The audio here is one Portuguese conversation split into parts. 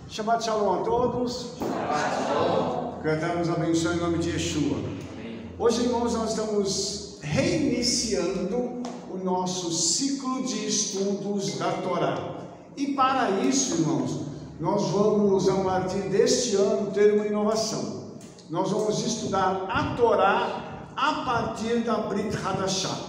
Shabbat Shalom a todos. Que o Eterno nos abençoe em nome de Yeshua. Hoje, irmãos, nós estamos reiniciando o nosso ciclo de estudos da Torá. E para isso, irmãos, nós vamos, a partir deste ano, ter uma inovação. Nós vamos estudar a Torá a partir da Brit Hadashah.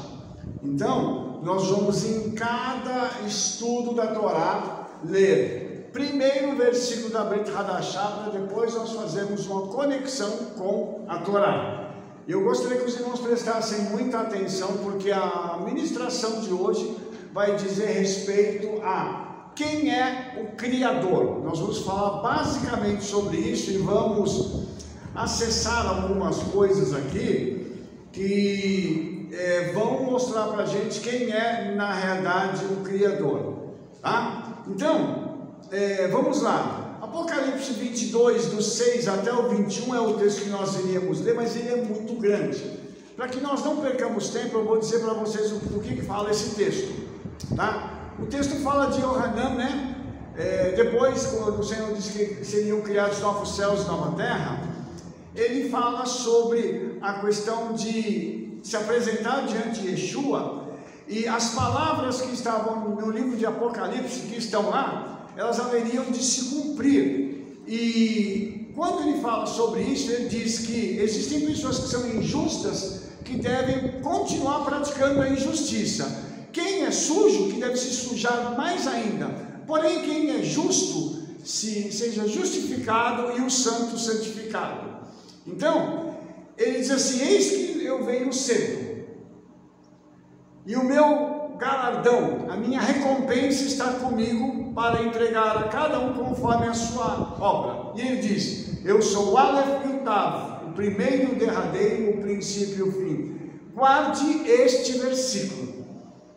Então, nós vamos em cada estudo da Torá ler primeiro o versículo da Brit Hadashah, para depois nós fazermos uma conexão com a Torá. Eu gostaria que os irmãos prestassem muita atenção, porque a ministração de hoje vai dizer respeito a quem é o Criador. Nós vamos falar basicamente sobre isso e vamos acessar algumas coisas aqui que vão mostrar para a gente quem é, na realidade, o Criador. Tá? Então, vamos lá. Apocalipse 22, do 6 até o 21 é o texto que nós iríamos ler, mas ele é muito grande. Para que nós não percamos tempo, eu vou dizer para vocês o que fala esse texto. Tá? O texto fala de Yohanan, né? Depois, quando o Senhor disse que seriam criados novos céus e nova terra, ele fala sobre a questão de se apresentar diante de Yeshua, e as palavras que estavam no livro de Apocalipse, que estão lá, elas haveriam de se cumprir. E quando ele fala sobre isso, ele diz que existem pessoas que são injustas, que devem continuar praticando a injustiça. Quem é sujo, que deve se sujar mais ainda. Porém, quem é justo, seja justificado, e o santo santificado. Então, ele diz assim: eis que eu venho cedo, e o meu galardão, a minha recompensa está comigo para entregar a cada um conforme a sua obra. E ele diz: eu sou o Aleph e o Tav, o primeiro e o derradeiro, o princípio e o fim. Guarde este versículo,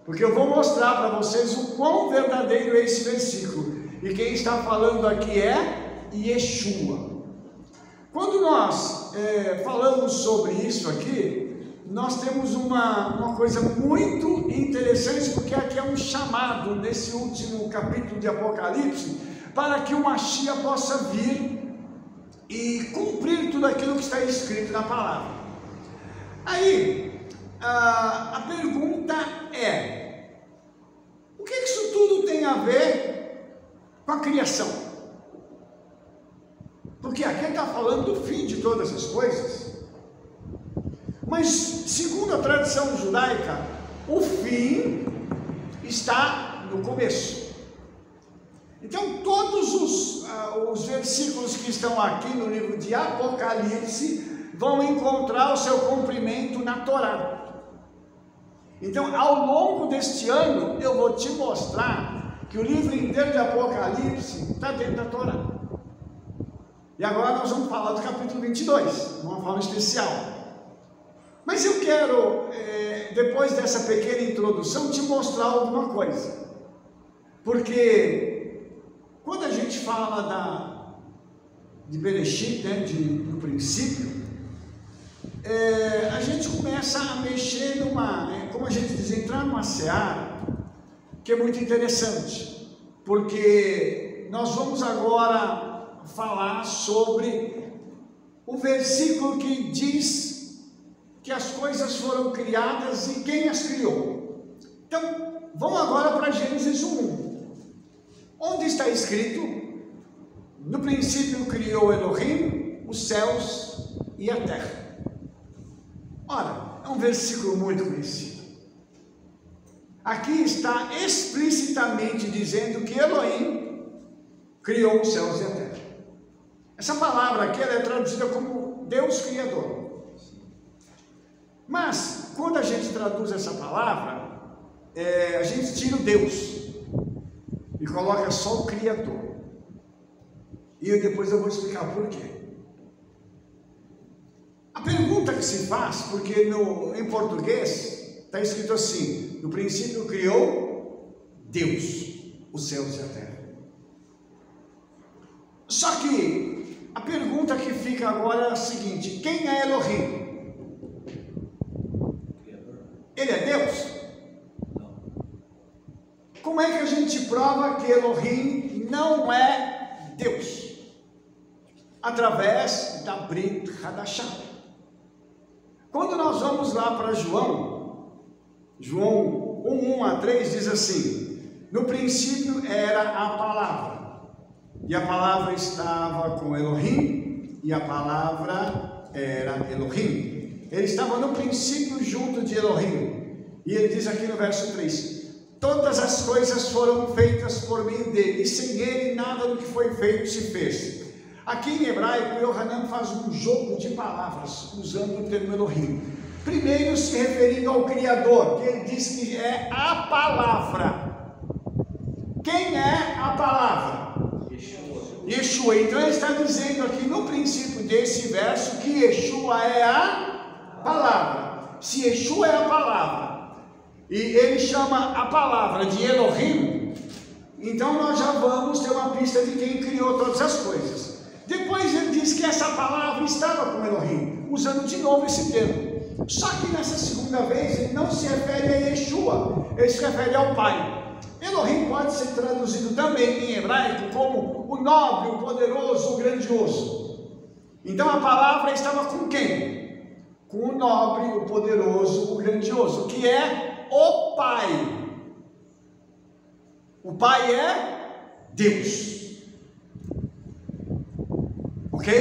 porque eu vou mostrar para vocês o quão verdadeiro é esse versículo. E quem está falando aqui é Yeshua. Quando nós falamos sobre isso aqui, nós temos uma coisa muito interessante, porque aqui é um chamado, nesse último capítulo de Apocalipse, para que o Mashiach possa vir e cumprir tudo aquilo que está escrito na palavra. Aí, a pergunta é: o que isso tudo tem a ver com a criação? Porque aqui está falando do fim de todas as coisas. Mas, segundo a tradição judaica, o fim está no começo. Então, todos os versículos que estão aqui no livro de Apocalipse vão encontrar o seu cumprimento na Torá. Então, ao longo deste ano, eu vou te mostrar que o livro inteiro de Apocalipse está dentro da Torá. E agora nós vamos falar do capítulo 22, de uma forma especial. Mas eu quero, depois dessa pequena introdução, te mostrar alguma coisa. Porque quando a gente fala de Bereshit, né, do princípio, a gente começa a mexer como a gente diz, entrar numa seara, que é muito interessante. Porque nós vamos agora falar sobre o versículo que diz que as coisas foram criadas e quem as criou. Então, vamos agora para Gênesis 1. Onde está escrito: no princípio criou Elohim os céus e a terra. Ora, é um versículo muito conhecido. Aqui está explicitamente dizendo que Elohim criou os céus e a terra. Essa palavra aqui ela é traduzida como Deus Criador. Mas, quando a gente traduz essa palavra, a gente tira o Deus e coloca só o Criador. E depois eu vou explicar por quê. A pergunta que se faz, porque em português está escrito assim: no princípio criou Deus os céus e a terra. Só que a pergunta que fica agora é a seguinte: quem é Elohim? Ele é Deus? Como é que a gente prova que Elohim não é Deus, através da Brit Hadashah. Quando nós vamos lá para João 1:1-3 diz assim: no princípio era a palavra, e a palavra estava com Elohim, e a palavra era Elohim. Ele estava no princípio junto de Elohim. E ele diz aqui no verso 3: todas as coisas foram feitas por meio dele, e sem ele nada do que foi feito se fez. Aqui em hebraico, Yohanan faz um jogo de palavras, usando o termo Elohim. Primeiro se referindo ao Criador, que ele diz que é a palavra. Quem é a palavra? Yeshua. Então ele está dizendo aqui no princípio desse verso que Yeshua é a palavra. Se Yeshua é a palavra, e ele chama a palavra de Elohim, então nós já vamos ter uma pista de quem criou todas as coisas. Depois ele diz que essa palavra estava com Elohim, usando de novo esse termo. Só que nessa segunda vez ele não se refere a Yeshua, ele se refere ao Pai. Elohim pode ser traduzido também em hebraico como o nobre, o poderoso, o grandioso. Então a palavra estava com quem? Com o nobre, o poderoso, o grandioso, que é o Pai. O Pai é Deus. Ok?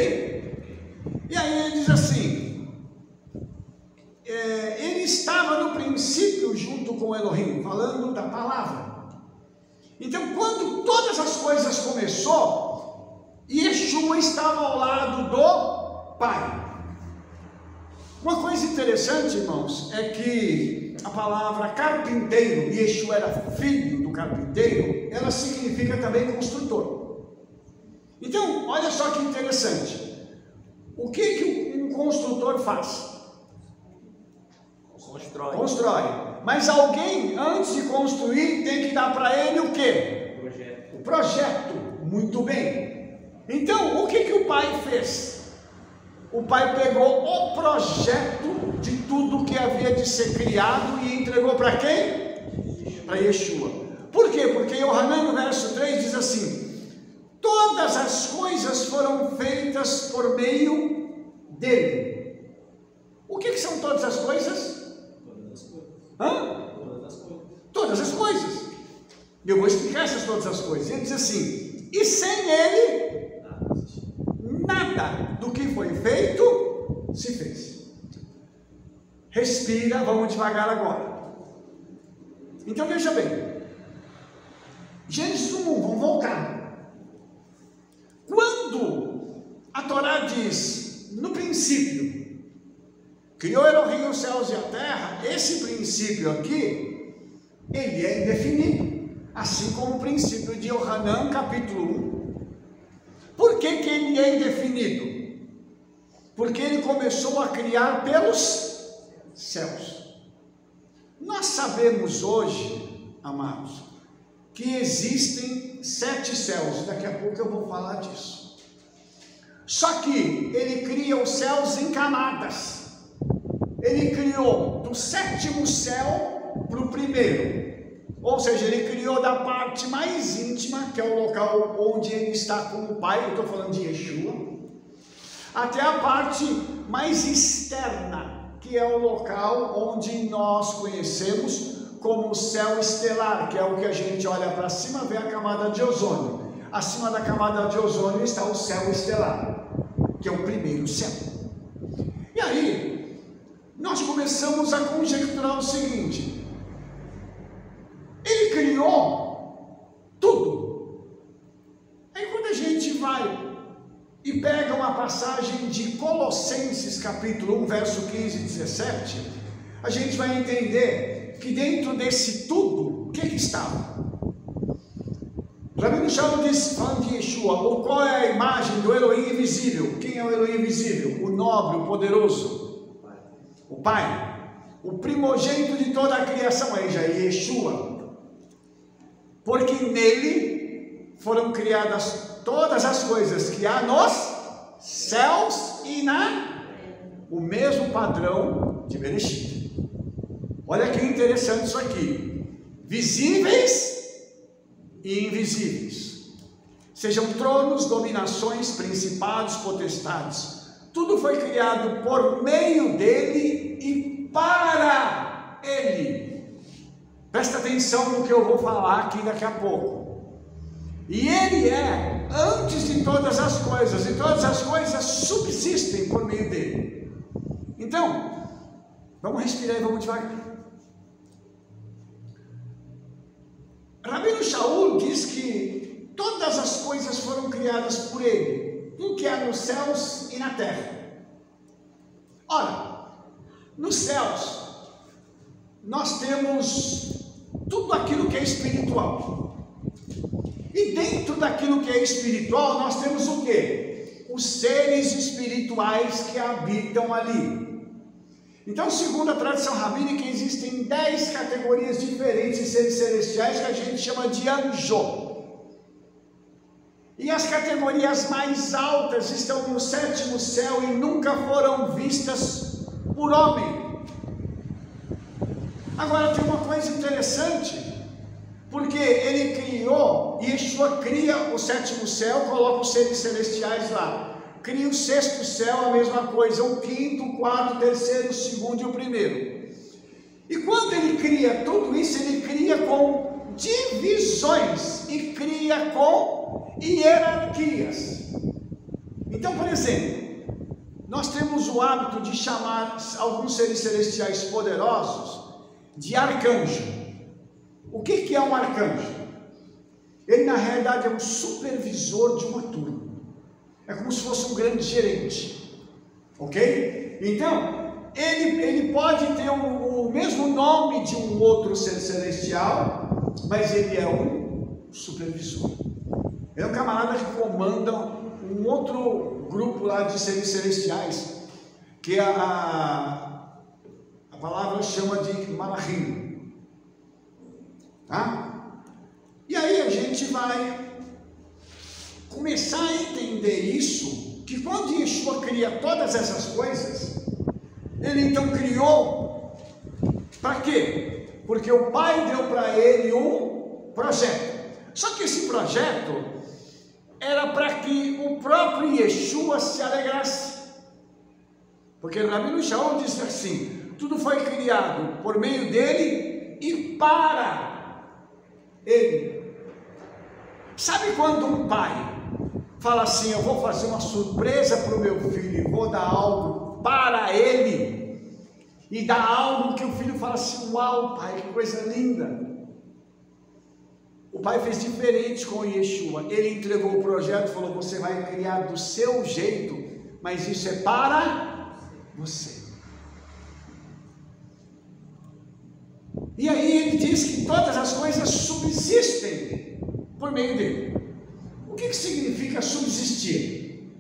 E aí ele diz assim: ele estava no princípio junto com Elohim, falando da palavra. Então, quando todas as coisas começou, Yeshua estava ao lado do Pai. Uma coisa interessante, irmãos, é que a palavra carpinteiro, Yeshua era filho do carpinteiro, ela significa também construtor. Então, olha só que interessante. O que um construtor faz? Constrói. Mas alguém, antes de construir, tem que dar para ele o quê? O projeto. Muito bem. Então, o que o pai fez? O pai pegou o projeto de tudo que havia de ser criado e entregou para quem? Para Yeshua. Por quê? Porque Yohanan, no verso 3, diz assim: todas as coisas foram feitas por meio dele. O que são todas as coisas? Todas as coisas. Hã? Todas as coisas. Todas as coisas. Eu vou explicar essas todas as coisas. Ele diz assim: e sem ele, nada do que foi feito se fez. Respira, vamos devagar agora. Então veja bem. Gênesis 1, vamos voltar. Quando a Torá diz, no princípio, criou Elohim os céus e a terra, esse princípio aqui, ele é indefinido, assim como o princípio de Yohanan, capítulo 1. Por que ele é indefinido? Porque ele começou a criar pelos céus. Nós sabemos hoje, amados, que existem 7 céus, daqui a pouco eu vou falar disso. Só que ele cria os céus em camadas. Ele criou do 7º céu para o primeiro, ou seja, ele criou da parte mais íntima, que é o local onde ele está com o Pai, eu estou falando de Yeshua, até a parte mais externa, que é o local onde nós conhecemos como o céu estelar, que é o que a gente olha para cima, vê a camada de ozônio. Acima da camada de ozônio está o céu estelar, que é o primeiro céu. E aí, nós começamos a conjecturar o seguinte: ele criou tudo. Aí quando a gente vai e pega uma passagem de Colossenses capítulo 1, verso 15 e 17, a gente vai entender que dentro desse tudo, o que estava? Rabino Shalom diz, falando de Yeshua, qual é a imagem do Elohim invisível? Quem é o Elohim invisível? O nobre, o poderoso, o Pai, o primogênito de toda a criação, aí já é Yeshua, porque nele foram criadas todas as coisas que há nos céus e o mesmo padrão de Bereshit. Olha que interessante isso aqui: visíveis e invisíveis. sejam tronos, dominações, principados, potestades. Tudo foi criado por meio dele e para ele. Presta atenção no que eu vou falar aqui daqui a pouco. E ele é antes de todas as coisas, e todas as coisas subsistem por meio dele. Então, vamos respirar e vamos devagar. Rabino Shaul diz que todas as coisas foram criadas por ele, tudo que há nos céus e na terra. Ora, nos céus, nós temos tudo aquilo que é espiritual. E dentro daquilo que é espiritual, nós temos o quê? Os seres espirituais que habitam ali. Então, segundo a tradição rabínica, existem 10 categorias diferentes de seres celestiais que a gente chama de anjo. E as categorias mais altas estão no 7º céu e nunca foram vistas por homem. Agora tem uma coisa interessante, porque ele criou, Yeshua cria o 7º céu, coloca os seres celestiais lá. Cria o 6º céu, a mesma coisa, o 5º, o 4º, o 3º, o 2º e o 1º. E quando ele cria tudo isso, ele cria com divisões e cria com hierarquias. Então, por exemplo, nós temos o hábito de chamar alguns seres celestiais poderosos de arcanjo. O que é um arcanjo? Ele na realidade é um supervisor de uma turma. É como se fosse um grande gerente, ok? Então, ele pode ter o mesmo nome de um outro ser celestial, mas ele é um supervisor. Ele é um camarada que comanda um outro grupo lá de seres celestiais, que a palavra chama de malachim, tá? E aí a gente vai começar a entender isso, que quando Yeshua cria todas essas coisas, ele então criou para quê? Porque o Pai deu para ele um projeto. Só que esse projeto era para que o próprio Yeshua se alegrasse. Porque o Rabino Shaul disse assim: tudo foi criado por meio dele e para ele. Sabe quando um pai fala assim: eu vou fazer uma surpresa para o meu filho e vou dar algo para ele, e dá algo que o filho fala assim: uau pai, que coisa linda. O pai fez diferente com o Yeshua. Ele entregou o projeto e falou: você vai criar do seu jeito, mas isso é para você. E aí ele diz que todas as coisas subsistem por meio dele. O que significa subsistir?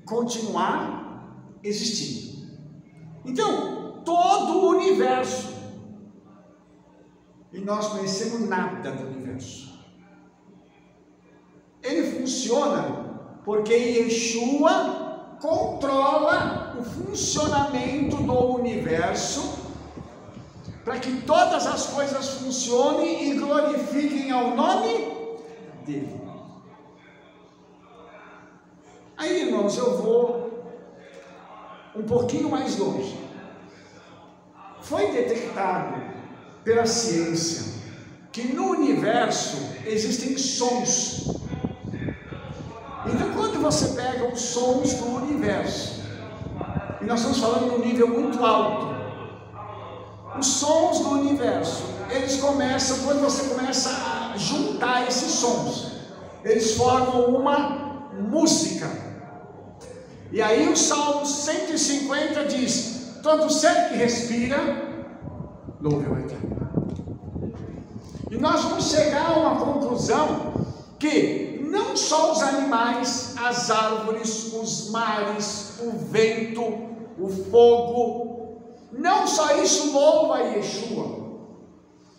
Continuar existindo. Então, todo o universo, e nós conhecemos nada do universo, ele funciona porque Yeshua controla o funcionamento do universo, para que todas as coisas funcionem e glorifiquem ao nome dele. Aí, irmãos, eu vou um pouquinho mais longe. Foi detectado pela ciência que no universo existem sons. Então, quando você pega os sons do universo, e nós estamos falando num nível muito alto, os sons do universo, eles começam, quando você começa a juntar esses sons, eles formam uma música. E aí o Salmo 150 diz: todo ser que respira, louve o Eterno. E nós vamos chegar a uma conclusão que não só os animais, as árvores, os mares, o vento, o fogo, não só isso louva Yeshua,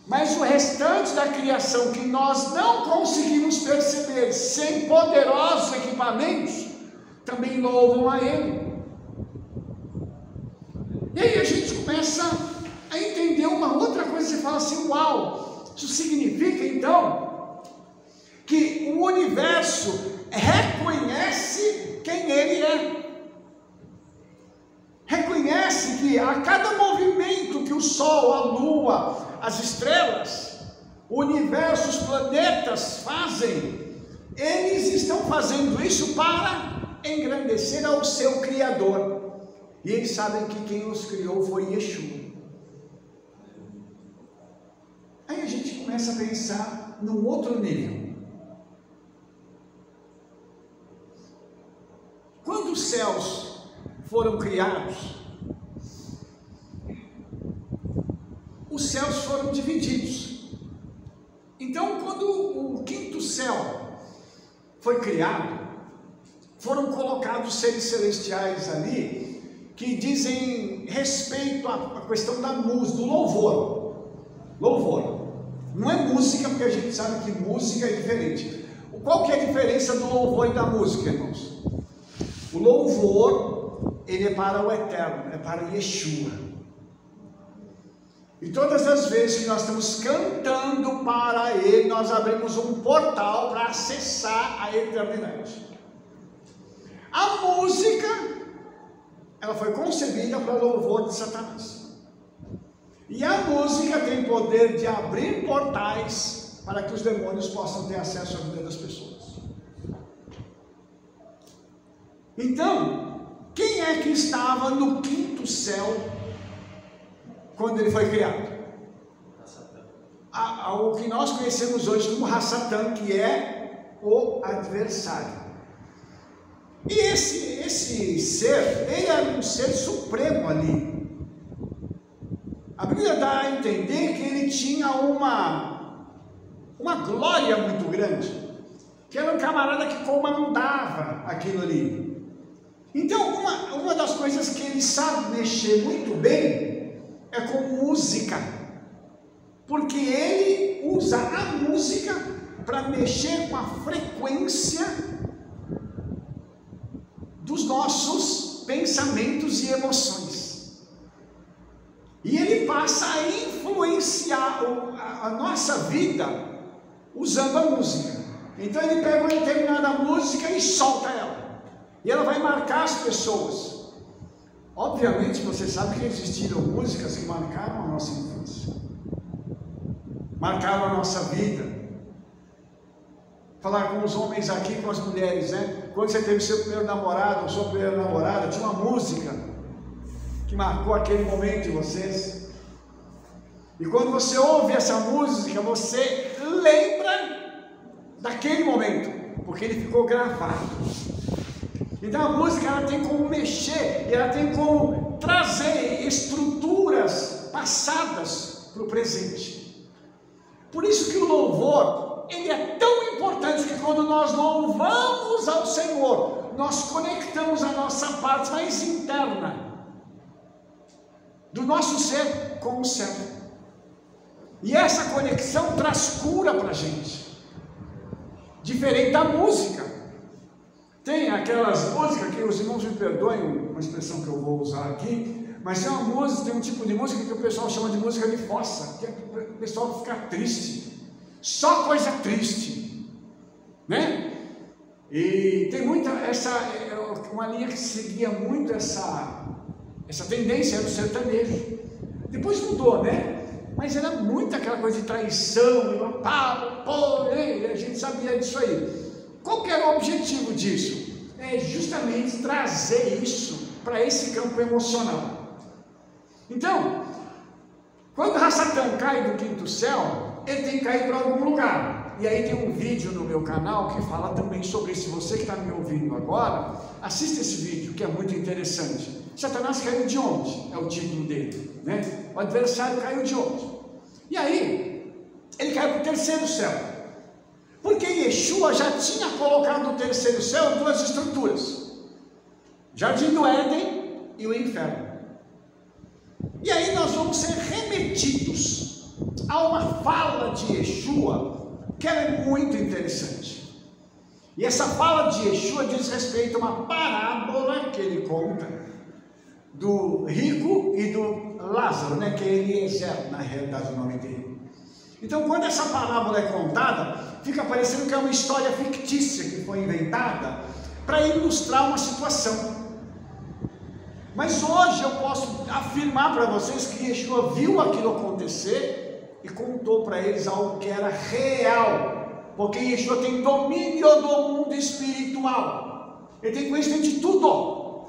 mas o restante da criação que nós não conseguimos perceber sem poderosos equipamentos, também louvam a Ele. E aí a gente começa a entender uma outra coisa. Você fala assim: uau, isso significa então que o universo reconhece quem ele é. Reconhece que a cada movimento que o Sol, a Lua, as estrelas, o universo, os planetas fazem, eles estão fazendo isso para engrandecer ao seu Criador. E eles sabem que quem os criou foi Yeshua. Aí a gente começa a pensar num outro nível. Quando os céus foram criados, os céus foram divididos. Então, quando o quinto céu foi criado, foram colocados seres celestiais ali, que dizem respeito à questão da música, do louvor. Louvor. Não é música, porque a gente sabe que música é diferente. Qual que é a diferença do louvor e da música, irmãos? O louvor, ele é para o eterno, é para Yeshua. E todas as vezes que nós estamos cantando para ele, nós abrimos um portal para acessar a eternidade. A música, ela foi concebida para louvor de Satanás. E a música tem poder de abrir portais para que os demônios possam ter acesso à vida das pessoas. Então, quem é que estava no quinto céu quando ele foi criado? O que nós conhecemos hoje como Hassatan, que é o adversário. E esse ser, ele era um ser supremo ali. A Bíblia dá a entender que ele tinha uma glória muito grande, que era um camarada que comandava aquilo ali. Então, uma das coisas que ele sabe mexer muito bem é com música, porque ele usa a música para mexer com a frequência dos nossos pensamentos e emoções. E ele passa a influenciar a nossa vida usando a música. Então ele pega uma determinada música e solta ela. E ela vai marcar as pessoas. Obviamente você sabe que existiram músicas que marcaram a nossa infância. Marcaram a nossa vida. Falar com os homens aqui, com as mulheres, né? Quando você teve seu primeiro namorado ou sua primeira namorada, tinha uma música que marcou aquele momento em vocês. E quando você ouve essa música, você lembra daquele momento, porque ele ficou gravado. Então a música, ela tem como mexer, ela tem como trazer estruturas passadas para o presente. Por isso que o louvor, ele é tão importante, que quando nós louvamos ao Senhor, nós conectamos a nossa parte mais interna do nosso ser com o céu. E essa conexão traz cura para a gente. Diferente da música. Tem aquelas músicas que os irmãos me perdoem, uma expressão que eu vou usar aqui, mas tem uma música, tem um tipo de música que o pessoal chama de música de fossa, que é para o pessoal ficar triste. Só coisa triste. Né? E tem muita uma linha que seguia muito essa tendência, era o sertanejo. Depois mudou, né? Mas era muito aquela coisa de traição, a gente sabia disso aí. Qual que era o objetivo disso? É justamente trazer isso para esse campo emocional. Então, quando Hassatan cai do quinto céu, ele tem que cair para algum lugar. E aí tem um vídeo no meu canal que fala também sobre isso. Você que está me ouvindo agora, assista esse vídeo que é muito interessante. Satanás caiu de onde? É o título dele, né? O adversário caiu de onde? E aí, ele caiu para o terceiro céu. Porque Yeshua já tinha colocado no terceiro céu duas estruturas: Jardim do Éden e o inferno. E aí nós vamos ser remetidos a uma fala de Yeshua, que ela é muito interessante. E essa fala de Yeshua diz respeito a uma parábola que ele conta do rico e do Lázaro, né? Que é Eliezer, na realidade, o nome dele. Então, quando essa parábola é contada, fica parecendo que é uma história fictícia que foi inventada para ilustrar uma situação. Mas hoje eu posso afirmar para vocês que Yeshua viu aquilo acontecer e contou para eles algo que era real, porque Yeshua tem domínio do mundo espiritual, ele tem conhecimento de tudo,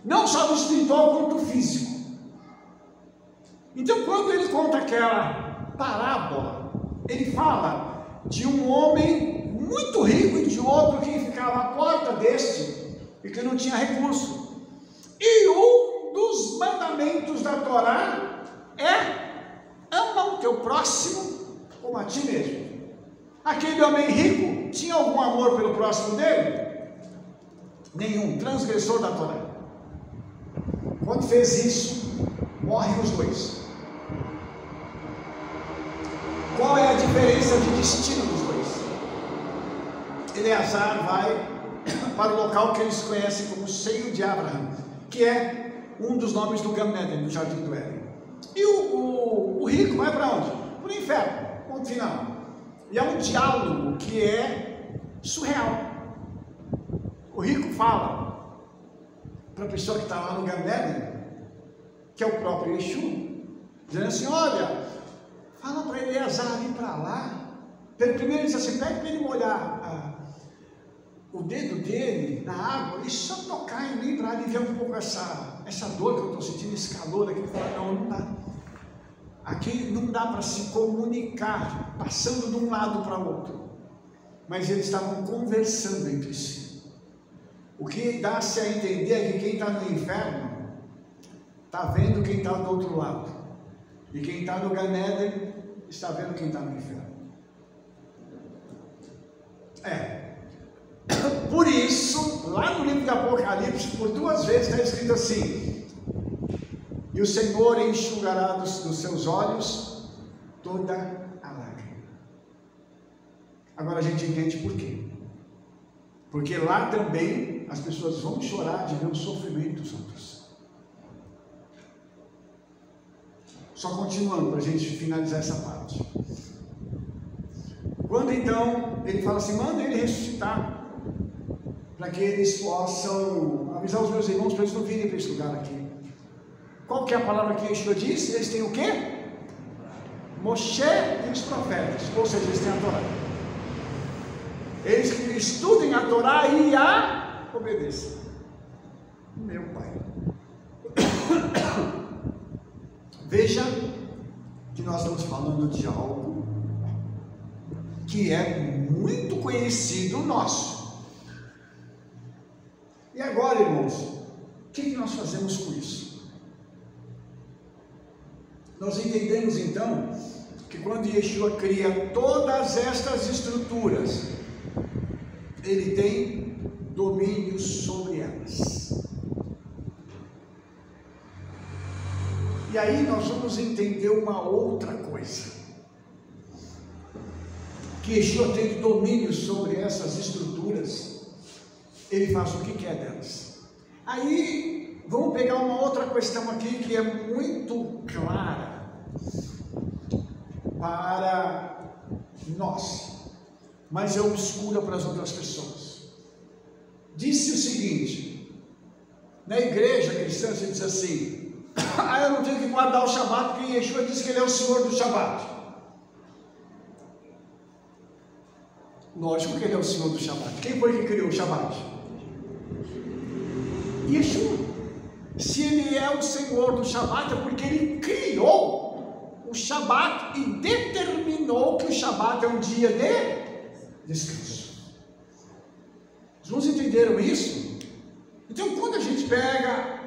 não só do espiritual quanto do físico. Então, quando ele conta aquela parábola, ele fala de um homem muito rico e de outro que ficava à porta deste e que não tinha recurso. E um dos mandamentos da Torá é: ama o teu próximo como a ti mesmo. Aquele homem rico tinha algum amor pelo próximo dele? Nenhum, transgressor da Torá. Quando fez isso, morrem os dois. Qual é a diferença de destino dos dois? Eleazar vai para o local que eles conhecem como seio de Abraão, que é um dos nomes do Gan Eden, do Jardim do Éden. E o rico vai para onde? Para o inferno, ponto final. E é um diálogo que é surreal. O rico fala para a pessoa que está lá no Gan Eden, que é o próprio Yeshua, dizendo assim: olha, fala para Eleazar ir para lá. Primeiro ele diz assim: pede para ele molhar o dedo dele na água e só tocar em mim para aliviar um pouco essa dor que eu estou sentindo, esse calor aqui. Ele fala: não dá. Aqui não dá para se comunicar passando de um lado para o outro. Mas eles estavam conversando entre si. O que dá-se a entender é que quem está no inferno está vendo quem está do outro lado, e quem está no Gan Eden está vendo quem está no inferno. Por isso, lá no livro do Apocalipse, por 2 vezes está escrito assim: e o Senhor enxugará dos seus olhos toda a lágrima. Agora a gente entende por quê. Porque lá também as pessoas vão chorar de ver o sofrimento dos outros. Só continuando para a gente finalizar essa parte. Quando então ele fala assim: manda ele ressuscitar, para que eles possam avisar os meus irmãos para eles não virem para esse lugar aqui. Qual que é a palavra que Yeshua disse? Eles têm o quê? Moshe e os profetas, ou seja, eles têm a Torá. Eles que estudem a Torá e a obedeçam. Meu Pai. Veja que nós estamos falando de algo que é muito conhecido nosso. E agora, irmãos, o que nós fazemos com isso? Nós entendemos então que quando Yeshua cria todas estas estruturas, ele tem domínio sobre elas. E aí nós vamos entender uma outra coisa, que Yeshua tem domínio sobre essas estruturas. Ele faz o que quer delas. Aí vamos pegar uma outra questão aqui que é muito clara para nós, mas é obscura para as outras pessoas. Disse o seguinte: na igreja cristã se diz assim: eu não tenho que guardar o Shabat porque Yeshua disse que ele é o Senhor do Shabat. Lógico que ele é o Senhor do Shabat. Quem foi que criou o Shabat? Yeshua. Se ele é o Senhor do Shabat, é porque ele criou o Shabat e determinou que o Shabat é um dia de descanso. Os irmãos entenderam isso? Então, quando a gente pega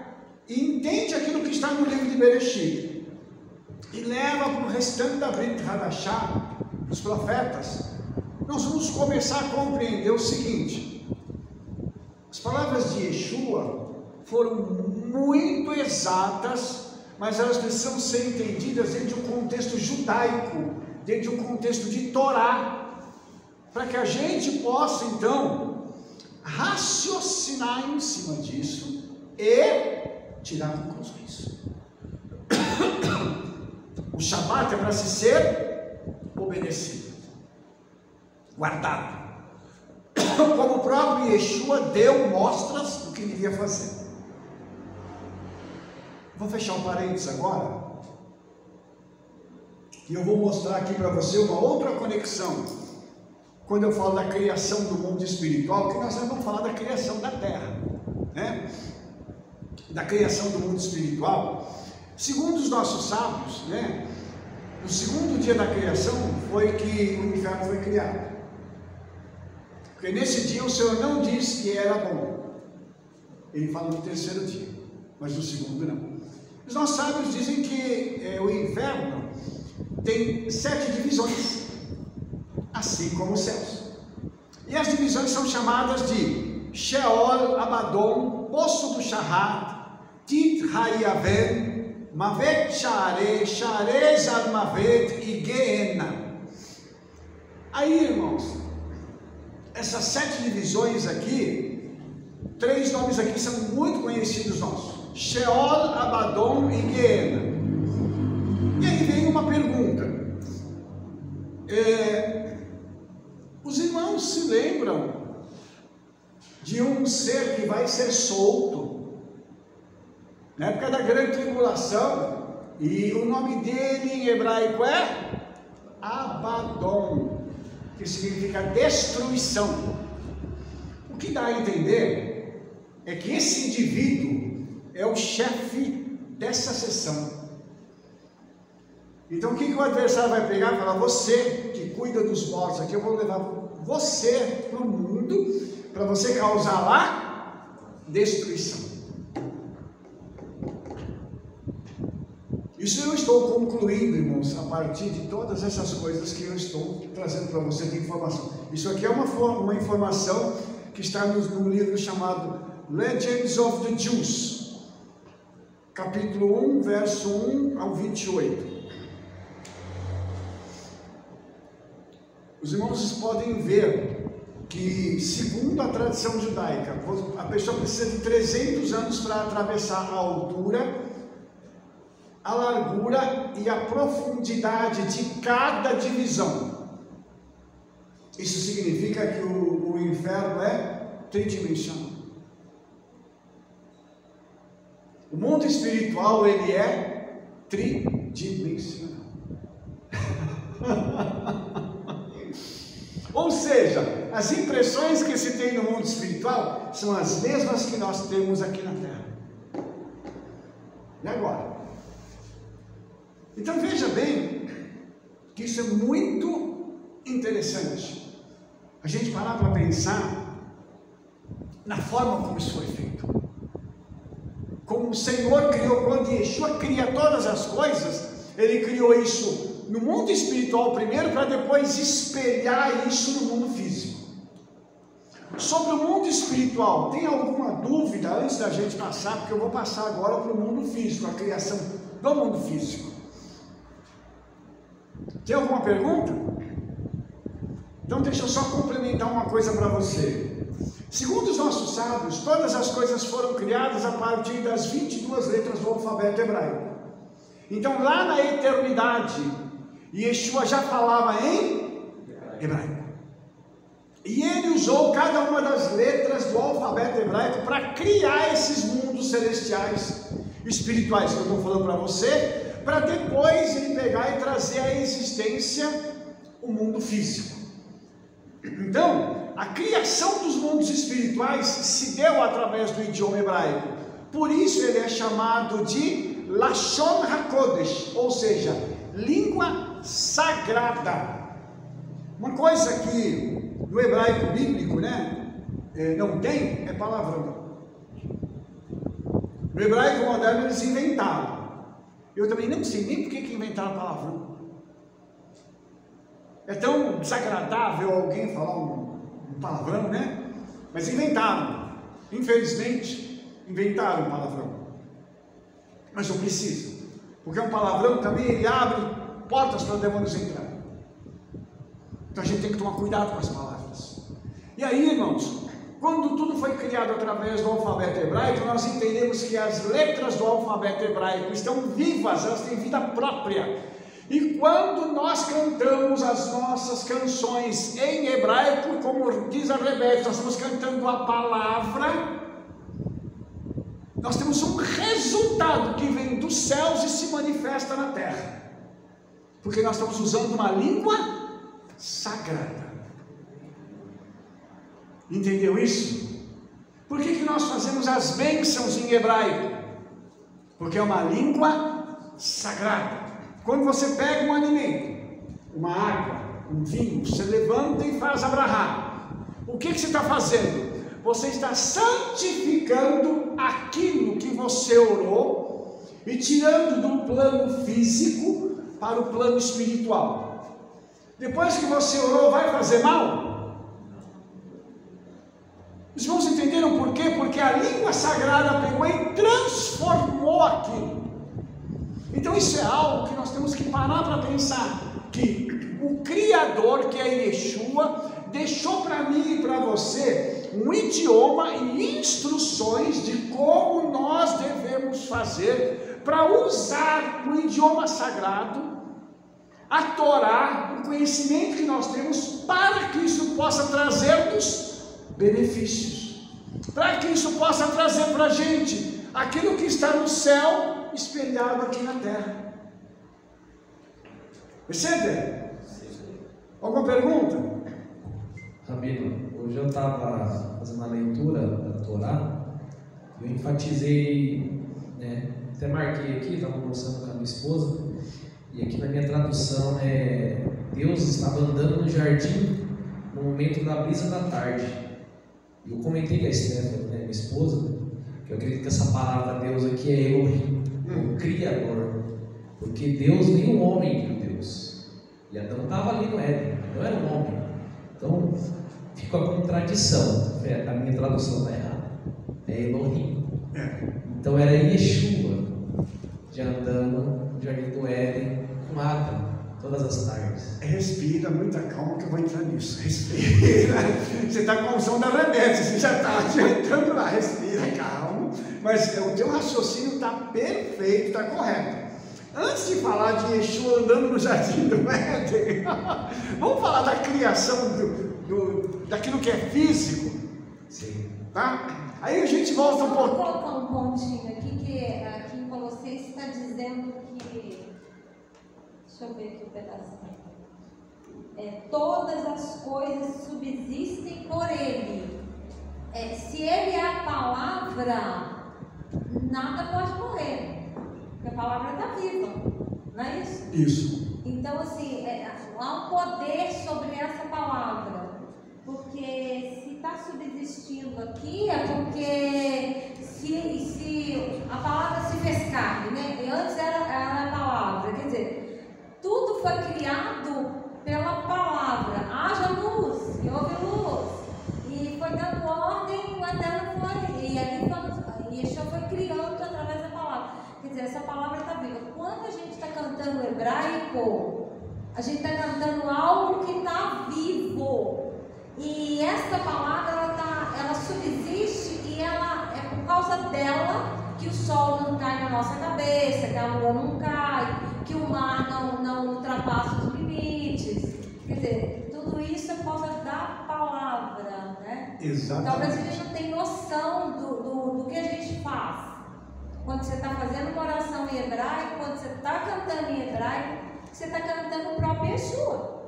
e entende aquilo que está no livro de Bereshit e leva para o restante da Brit Hadashah, dos profetas, nós vamos começar a compreender o seguinte: as palavras de Yeshua foram muito exatas, mas elas precisam ser entendidas dentro de um contexto judaico, dentro de um contexto de Torá, para que a gente possa então raciocinar em cima disso e tirar conclusões. O Shabat é para se ser obedecido, guardado. Como o próprio Yeshua deu mostras do que ele iria fazer. Vou fechar um parênteses agora, e eu vou mostrar aqui para você uma outra conexão. Quando eu falo da criação do mundo espiritual, que nós vamos falar da criação da terra, né? Da criação do mundo espiritual. Segundo os nossos sábios, né? No segundo dia da criação foi que o inferno foi criado. Porque nesse dia o Senhor não disse que era bom. Ele fala no terceiro dia, mas no segundo não. Os nossos sábios dizem que o inferno tem 7 divisões, assim como os céus. E as divisões são chamadas de Sheol, Abaddon, Poço do Shahat, Tit Hayaven, Mavet Share, Share Zalmavet e Gehenna. Aí, irmãos, essas 7 divisões aqui, 3 nomes aqui são muito conhecidos nossos: Sheol, Abaddon e Gehenna. E aí vem uma pergunta: os irmãos se lembram de um ser que vai ser solto na época da grande tribulação, e o nome dele em hebraico é Abaddon, que significa destruição. O que dá a entender é que esse indivíduo é o chefe dessa sessão. Então o que o adversário vai pegar? Falar: você que cuida dos mortos aqui, eu vou levar você para o mundo, para você causar lá destruição. Isso eu estou concluindo, irmãos, a partir de todas essas coisas que eu estou trazendo para você de informação. Isso aqui é uma informação que está no livro chamado Legends of the Jews, capítulo 1, verso 1 ao 28. Os irmãos podem ver que, segundo a tradição judaica, a pessoa precisa de 300 anos para atravessar a altura, a largura e a profundidade de cada divisão. Isso significa que o inferno é tridimensional. O mundo espiritual, ele é tridimensional. Ou seja, as impressões que se tem no mundo espiritual são as mesmas que nós temos aqui na terra. E agora? Então veja bem que isso é muito interessante, a gente parar para pensar na forma como isso foi feito. Como o Senhor criou, quando Yeshua cria todas as coisas, Ele criou isso no mundo espiritual primeiro, para depois espelhar isso no mundo físico. Sobre o mundo espiritual, tem alguma dúvida antes da gente passar? Porque eu vou passar agora para o mundo físico, a criação do mundo físico. Tem alguma pergunta? Então deixa eu só complementar uma coisa para você. Segundo os nossos sábios, todas as coisas foram criadas a partir das 22 letras do alfabeto hebraico. Então lá na eternidade, Yeshua já falava em hebraico. E ele usou cada uma das letras do alfabeto hebraico para criar esses mundos celestiais, espirituais que eu estou falando para você, para depois ele pegar e trazer à existência o mundo físico. Então, a criação dos mundos espirituais se deu através do idioma hebraico. Por isso ele é chamado de Lashon HaKodesh, ou seja, língua sagrada. Uma coisa que no hebraico bíblico, não tem, é palavrão. No hebraico moderno eles inventaram. Eu também não sei nem por que inventaram palavrão. É tão desagradável alguém falar um palavrão, né? Mas inventaram. Infelizmente, inventaram palavrão. Mas não precisa. Porque um palavrão também ele abre portas para demônios entrar. Então a gente tem que tomar cuidado com as palavras. E aí, irmãos, quando tudo foi criado através do alfabeto hebraico, nós entendemos que as letras do alfabeto hebraico estão vivas, elas têm vida própria. E quando nós nós cantamos as nossas canções em hebraico, como diz a Rebeca, nós estamos cantando a palavra, nós temos um resultado que vem dos céus e se manifesta na terra, porque nós estamos usando uma língua sagrada. Entendeu isso? Por que nós fazemos as bênçãos em hebraico? Porque é uma língua sagrada. Quando você pega um alimento, uma água, um vinho, você levanta e faz abrahá. O que você está fazendo? Você está santificando aquilo que você orou e tirando do plano físico para o plano espiritual. Depois que você orou, vai fazer mal? Os irmãos entenderam por quê? Porque a língua sagrada pegou e transformou aquilo. Então isso é algo que nós temos que parar para pensar, que o Criador, que é Yeshua, deixou para mim e para você um idioma e instruções de como nós devemos fazer para usar o idioma sagrado, a Torá, o conhecimento que nós temos, para que isso possa trazer-nos benefícios, para que isso possa trazer para a gente aquilo que está no céu espelhado aqui na terra. Percebe? Alguma pergunta? Rabino, hoje eu estava fazendo a leitura da Torá, eu enfatizei, até marquei aqui, estava conversando com a minha esposa, e aqui na minha tradução Deus estava andando no jardim no momento da brisa da tarde. Eu comentei com a Stephanie, minha esposa, que eu acredito que essa palavra Deus aqui é Elohim, o Criador, porque Deus nem o homem viu Deus, e Adão estava ali no Éden, não era um homem. Então fica a contradição, a minha tradução está errada, é Elohim. Então era Yeshua já andando no jardim do Éden com Adão todas as tardes. Respira, muita calma que eu vou entrar nisso. Respira. Você está com a unção da Rebeca, você já está adiantando lá. Respira, calma. Mas o teu raciocínio está perfeito, está correto. Antes de falar de Yeshua andando no jardim do Éden, vamos falar da criação daquilo que é físico. Sim. Tá? Aí a gente volta um pouco. Vou colocar um pontinho aqui, que aqui em Colossenses está dizendo que. Deixa eu ver aqui o pedacinho. Todas as coisas subsistem por Ele. Se Ele é a palavra, nada pode morrer, porque a palavra está viva, não é isso? Isso. Então, assim, há um poder sobre essa palavra, porque se está subsistindo aqui, é porque se a palavra se fez carne, né? E antes era a palavra, quer dizer, tudo foi criado pela palavra. Haja luz, e houve luz, e foi dando ordem, o Eterno foi, e ali Yeshua foi criando através da palavra. Quer dizer, essa palavra está viva. Quando a gente está cantando hebraico, a gente está cantando algo que está vivo, e essa palavra ela subsiste, e ela é por causa dela que o sol não cai na nossa cabeça, que a lua não cai, que o mar não ultrapassa os limites. Quer dizer, tudo isso é por causa da palavra, né? Exatamente. Talvez a gente não tenha noção do que a gente faz. Quando você está fazendo uma oração em hebraico, quando você está cantando em hebraico, você está cantando o próprio Yeshua.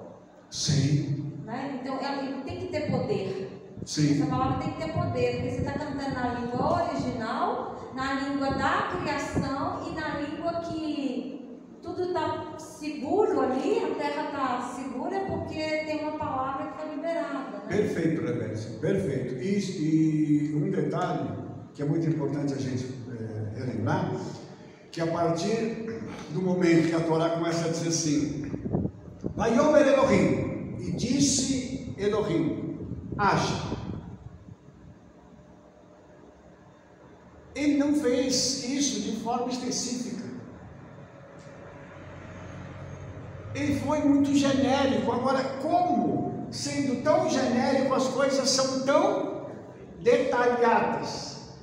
Sim. Né? Então, ele tem que ter poder. Sim. Essa palavra tem que ter poder, porque você está cantando na língua original, na língua da criação e na língua que tudo está seguro ali, a terra está segura, porque tem uma palavra que foi liberada. Né? Perfeito, Rebeca, perfeito. E um detalhe que é muito importante a gente relembrar, que a partir do momento que a Torá começa a dizer assim, Vayomer Elohim, e disse Elohim, haja. Ele não fez isso de forma específica. Ele foi muito genérico. Agora, como, sendo tão genérico, as coisas são tão detalhadas?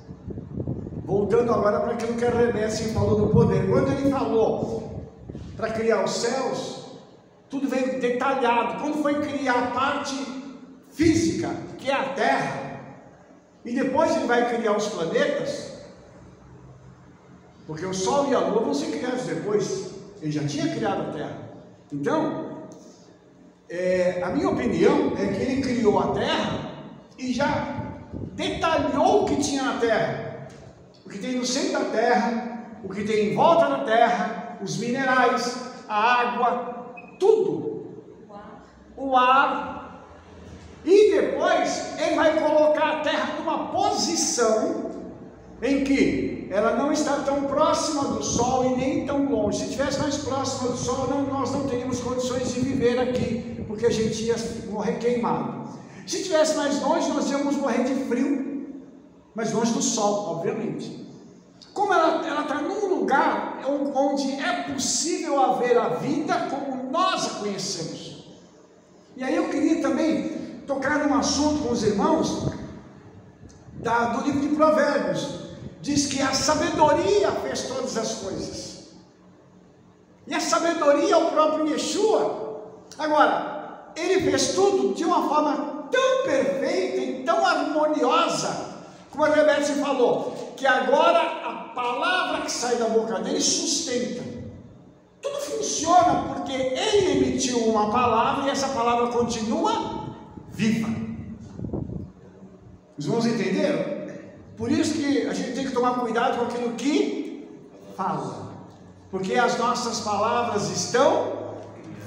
Voltando agora para aquilo que a Rebeca falou do poder. Quando ele falou para criar os céus, tudo veio detalhado. Quando foi criar a parte física, que é a Terra, e depois ele vai criar os planetas, porque o Sol e a Lua vão ser criados depois. Ele já tinha criado a Terra. Então, a minha opinião é que ele criou a Terra e já detalhou o que tinha na Terra, o que tem no centro da Terra, o que tem em volta da Terra, os minerais, a água, tudo, o ar, e depois ele vai colocar a Terra numa posição em que ela não está tão próxima do Sol e nem tão longe. Se estivesse mais próxima do Sol, nós não teríamos condições de viver aqui, porque a gente ia morrer queimado. Se estivesse mais longe, nós íamos morrer de frio, mais longe do Sol, obviamente. Como ela está num lugar onde é possível haver a vida como nós a conhecemos. E aí eu queria também tocar num assunto com os irmãos do livro de Provérbios. Diz que a sabedoria fez todas as coisas. E a sabedoria é o próprio Yeshua. Agora, ele fez tudo de uma forma tão perfeita e tão harmoniosa, como a Rebeca falou, que agora a palavra que sai da boca dele sustenta. Tudo funciona porque ele emitiu uma palavra e essa palavra continua viva. Os irmãos entenderam? Por isso que a gente tem que tomar cuidado com aquilo que fala, porque as nossas palavras estão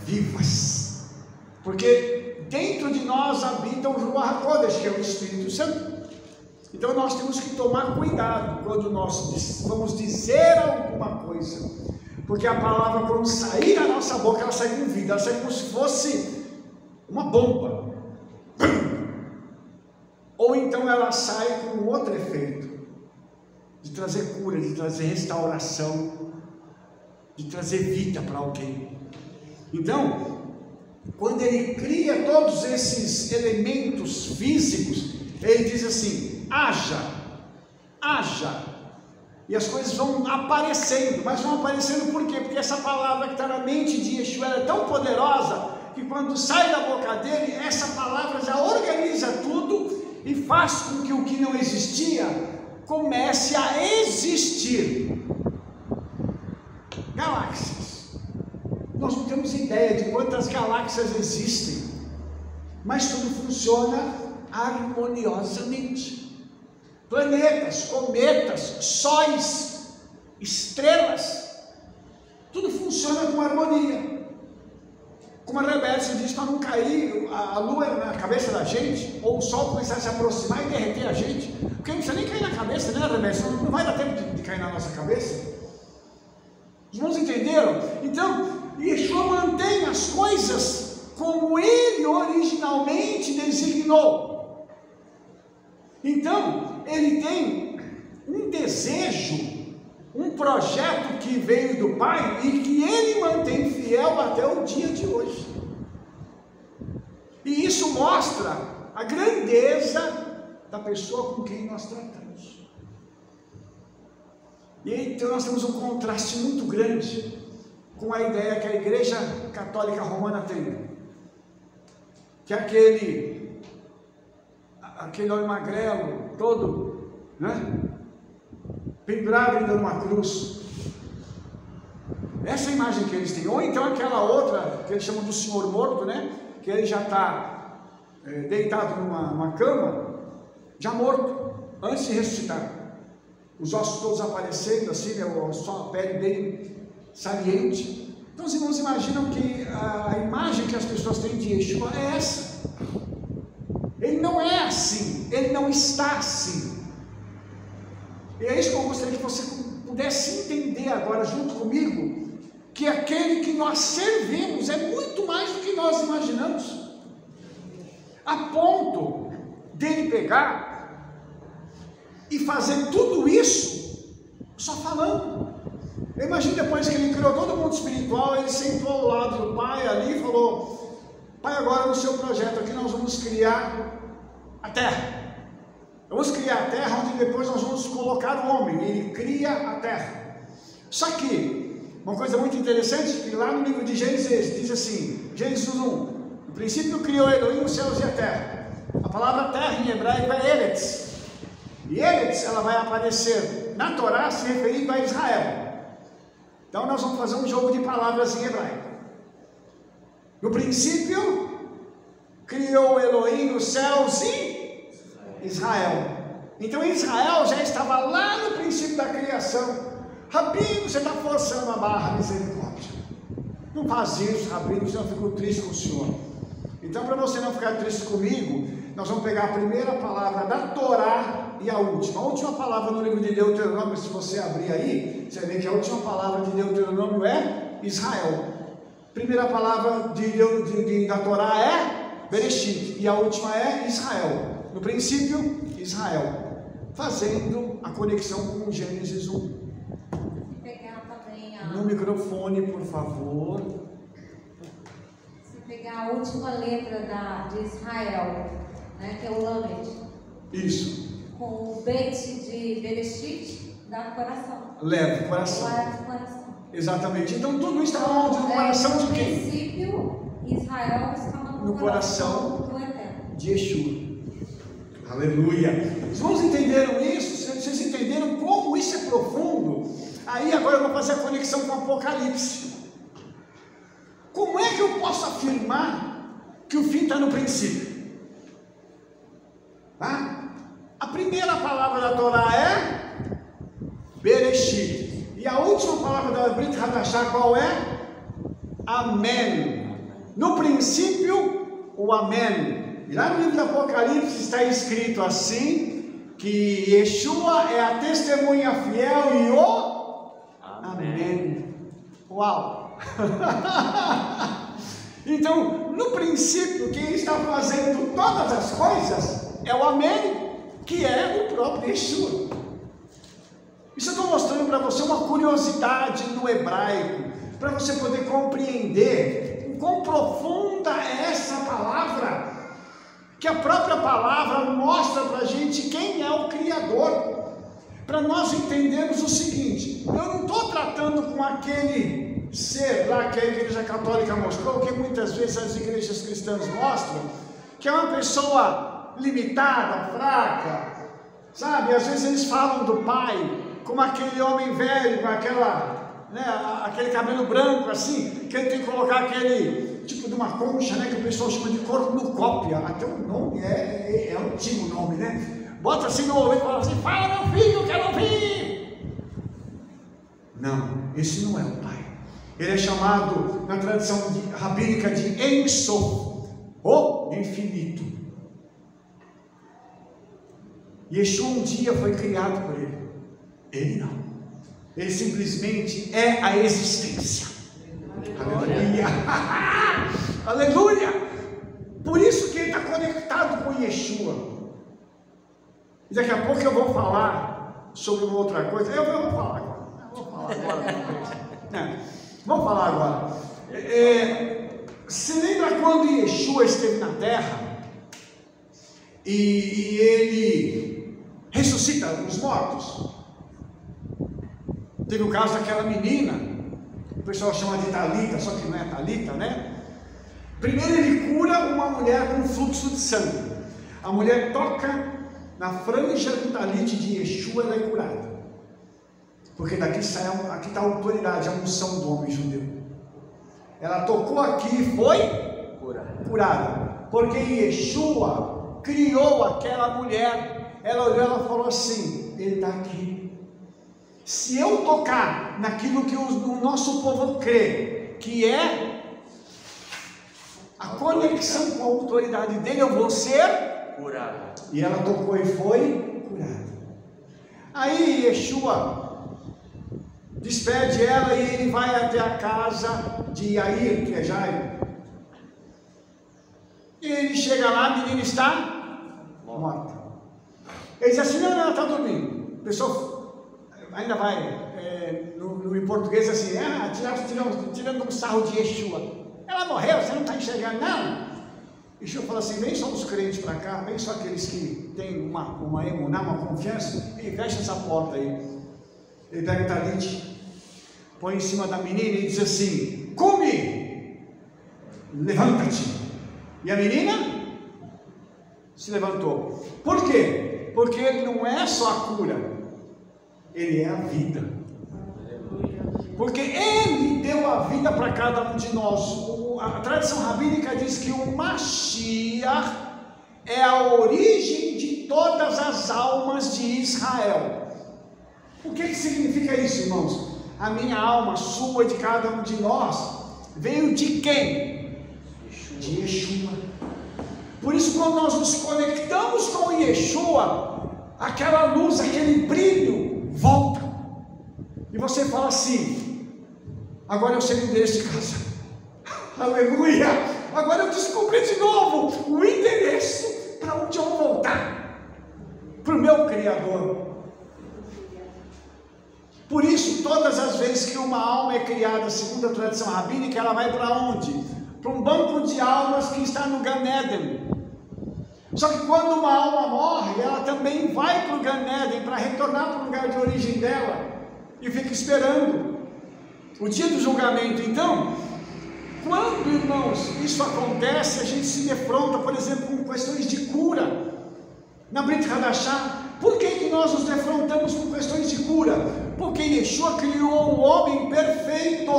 vivas, porque dentro de nós habita o Ruach HaKodesh, que é o Espírito Santo. Então nós temos que tomar cuidado quando nós vamos dizer alguma coisa, porque a palavra, quando sair da nossa boca, ela sai com vida, ela sai como se fosse uma bomba. Ou então ela sai com outro efeito, de trazer cura, de trazer restauração, de trazer vida para alguém. Então, quando ele cria todos esses elementos físicos, ele diz assim: haja, haja, e as coisas vão aparecendo. Mas vão aparecendo por quê? Porque essa palavra que está na mente de Yeshua é tão poderosa, que quando sai da boca dele, essa palavra já organiza tudo e faz com que o que não existia comece a existir. Galáxias. Nós não temos ideia de quantas galáxias existem, mas tudo funciona harmoniosamente. Planetas, cometas, sóis, estrelas, tudo funciona com harmonia. Como a Rebeca diz, para não cair a lua na cabeça da gente, ou o sol começar a se aproximar e derreter a gente, porque não precisa nem cair na cabeça, né, Rebeca? Não vai dar tempo de cair na nossa cabeça. Os irmãos entenderam? Então, Yeshua mantém as coisas como ele originalmente designou. Então, ele tem um desejo, um projeto que veio do Pai e que ele mantém fiel até o dia de hoje. E isso mostra a grandeza da pessoa com quem nós tratamos. E então nós temos um contraste muito grande com a ideia que a Igreja Católica Romana tem, que é aquele homem magrelo, todo, né, pendurado ainda numa cruz. Essa é a imagem que eles têm. Ou então aquela outra que eles chamam do Senhor morto, né, que ele já está deitado numa cama, já morto, antes de ressuscitar, os ossos todos aparecendo assim, né, só a pele bem saliente. Então os irmãos imaginam que a imagem que as pessoas têm de Yeshua é essa. Ele não é assim, ele não está assim. E é isso que eu gostaria que você pudesse entender agora junto comigo, que aquele que nós servimos é muito mais do que nós imaginamos, a ponto dele pegar e fazer tudo isso só falando. Eu imagino depois que ele criou todo mundo espiritual, ele sentou ao lado do Pai ali e falou: Pai, agora no seu projeto aqui nós vamos criar a terra. Vamos criar a terra onde depois nós vamos colocar o homem. Ele cria a terra. Só que Uma coisa muito interessante, que lá no livro de Gênesis diz assim, Gênesis 1, no princípio criou Elohim os céus e a terra. A palavra terra em hebraico é Eretz. E Eretz, ela vai aparecer na Torá se referindo a Israel. Então nós vamos fazer um jogo de palavras em hebraico. No princípio, criou Elohim os céus e Israel. Então Israel já estava lá no princípio da criação. Rabino, você está forçando a barra, misericórdia. Não faz isso, Rabino, senão eu fico triste com o senhor. Então, para você não ficar triste comigo, nós vamos pegar a primeira palavra da Torá e a última. A última palavra no livro de Deuteronômio, se você abrir aí, você vê que a última palavra de Deuteronômio é Israel. Primeira palavra da Torá é Bereshit, e a última é Israel. No princípio, Israel. Fazendo a conexão com Gênesis 1. No microfone, por favor. Se pegar a última letra de Israel, né, que é o Lamed. Isso. Com o Bet de Bereshit, dá coração. Leve, coração. Leve, coração. Exatamente. Então tudo está onde? No coração de quem? No princípio, Israel estava no coração do Eterno. De Yeshua. Aleluia. Os irmãos entenderam isso? Vocês entenderam como isso é profundo? Aí agora eu vou fazer a conexão com o Apocalipse. Como é que eu posso afirmar que o fim está no princípio? Tá? A primeira palavra da Torá é Bereshit. E a última palavra da Brit Hadashah qual é? Amém. No princípio, o Amém. E lá no livro do Apocalipse está escrito assim, que Yeshua é a testemunha fiel e o Amém. Uau! Então, no princípio, quem está fazendo todas as coisas é o Amém, que é o próprio Yeshua. Isso eu estou mostrando para você uma curiosidade no hebraico, para você poder compreender o quão profunda é essa palavra, que a própria palavra mostra para a gente quem é o Criador. Para nós entendermos o seguinte, eu não estou tratando com aquele ser lá que a Igreja Católica mostrou, que muitas vezes as igrejas cristãs mostram, que é uma pessoa limitada, fraca, sabe? Às vezes eles falam do Pai como aquele homem velho, com aquele cabelo branco assim, que ele tem que colocar aquele tipo de uma concha, né, que o pessoal chama de cornucópia, até o nome é antigo nome, né? Bota assim no ouvido e fala assim, fala meu filho, eu quero ouvir. Não, esse não é o Pai. Ele é chamado, na tradição rabínica, de Ein Sof, o infinito. Yeshua um dia foi criado por ele. Ele não. Ele simplesmente é a existência. Aleluia. Aleluia. Por isso que ele está conectado com Yeshua. E daqui a pouco eu vou falar sobre uma outra coisa. Eu vou falar agora. Vamos falar agora. Se lembra quando Yeshua esteve na terra e ele ressuscita os mortos? Teve o caso daquela menina, o pessoal chama de Talita, só que não é Talita, né? Primeiro ele cura uma mulher com fluxo de sangue. A mulher toca na franja do talite de Yeshua, ela é curada. Porque daqui sai, aqui está a autoridade, a unção do homem judeu. Ela tocou aqui e foi curada. Porque Yeshua criou aquela mulher. Ela olhou, ela falou assim, ele está aqui. Se eu tocar naquilo que o nosso povo crê, que é a conexão com a autoridade dele, eu vou ser curada. E ela tocou e foi curada. Aí Yeshua despede ela e ele vai até a casa de Yair, que é Jairo. E ele chega lá, a menina está morta. Ele diz assim, não, ela está dormindo. A pessoa ainda vai, em português assim, tirando um sarro de Yeshua. Ela morreu, você não está enxergando, não? Yeshua fala assim, vem só os crentes para cá, vem só aqueles que têm uma emuná, uma confiança, e fecha essa porta aí. Ele pega o talite, põe em cima da menina e diz assim: come, levanta-te. E a menina se levantou. Por quê? Porque ele não é só a cura, ele é a vida. Porque ele deu a vida para cada um de nós. A tradição rabínica diz que o Mashiach é a origem de todas as almas de Israel. O que significa isso, irmãos? A minha alma, a sua, de cada um de nós, veio de quem? De Yeshua. Por isso, quando nós nos conectamos com Yeshua, aquela luz, aquele brilho volta. E você fala assim: agora eu sei o endereço de casa. Aleluia! Agora eu descobri de novo o endereço para onde eu vou voltar, para o meu Criador. Por isso, todas as vezes que uma alma é criada segundo a tradição rabínica, ela vai para onde? Para um banco de almas que está no Gan Eden. Só que quando uma alma morre, ela também vai para o Gan Eden, para retornar para o lugar de origem dela, e fica esperando o dia do julgamento. Então, quando, irmãos, isso acontece, a gente se defronta, por exemplo, com questões de cura. Na Brit Hadashah, por que nós nos defrontamos com questões de cura? Porque Yeshua criou o homem perfeito.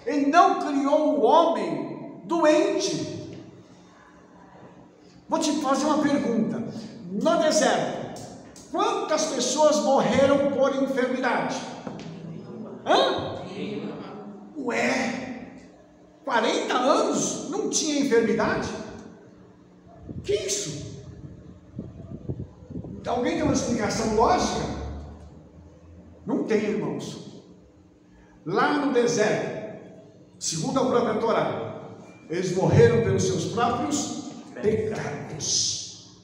Ele não criou o homem doente. Vou te fazer uma pergunta. No deserto, quantas pessoas morreram por enfermidade? Ué, 40 anos não tinha enfermidade? Que isso? Alguém tem uma explicação lógica? Não tem, irmãos. Lá no deserto, segundo a própria Torá, eles morreram pelos seus próprios pecados.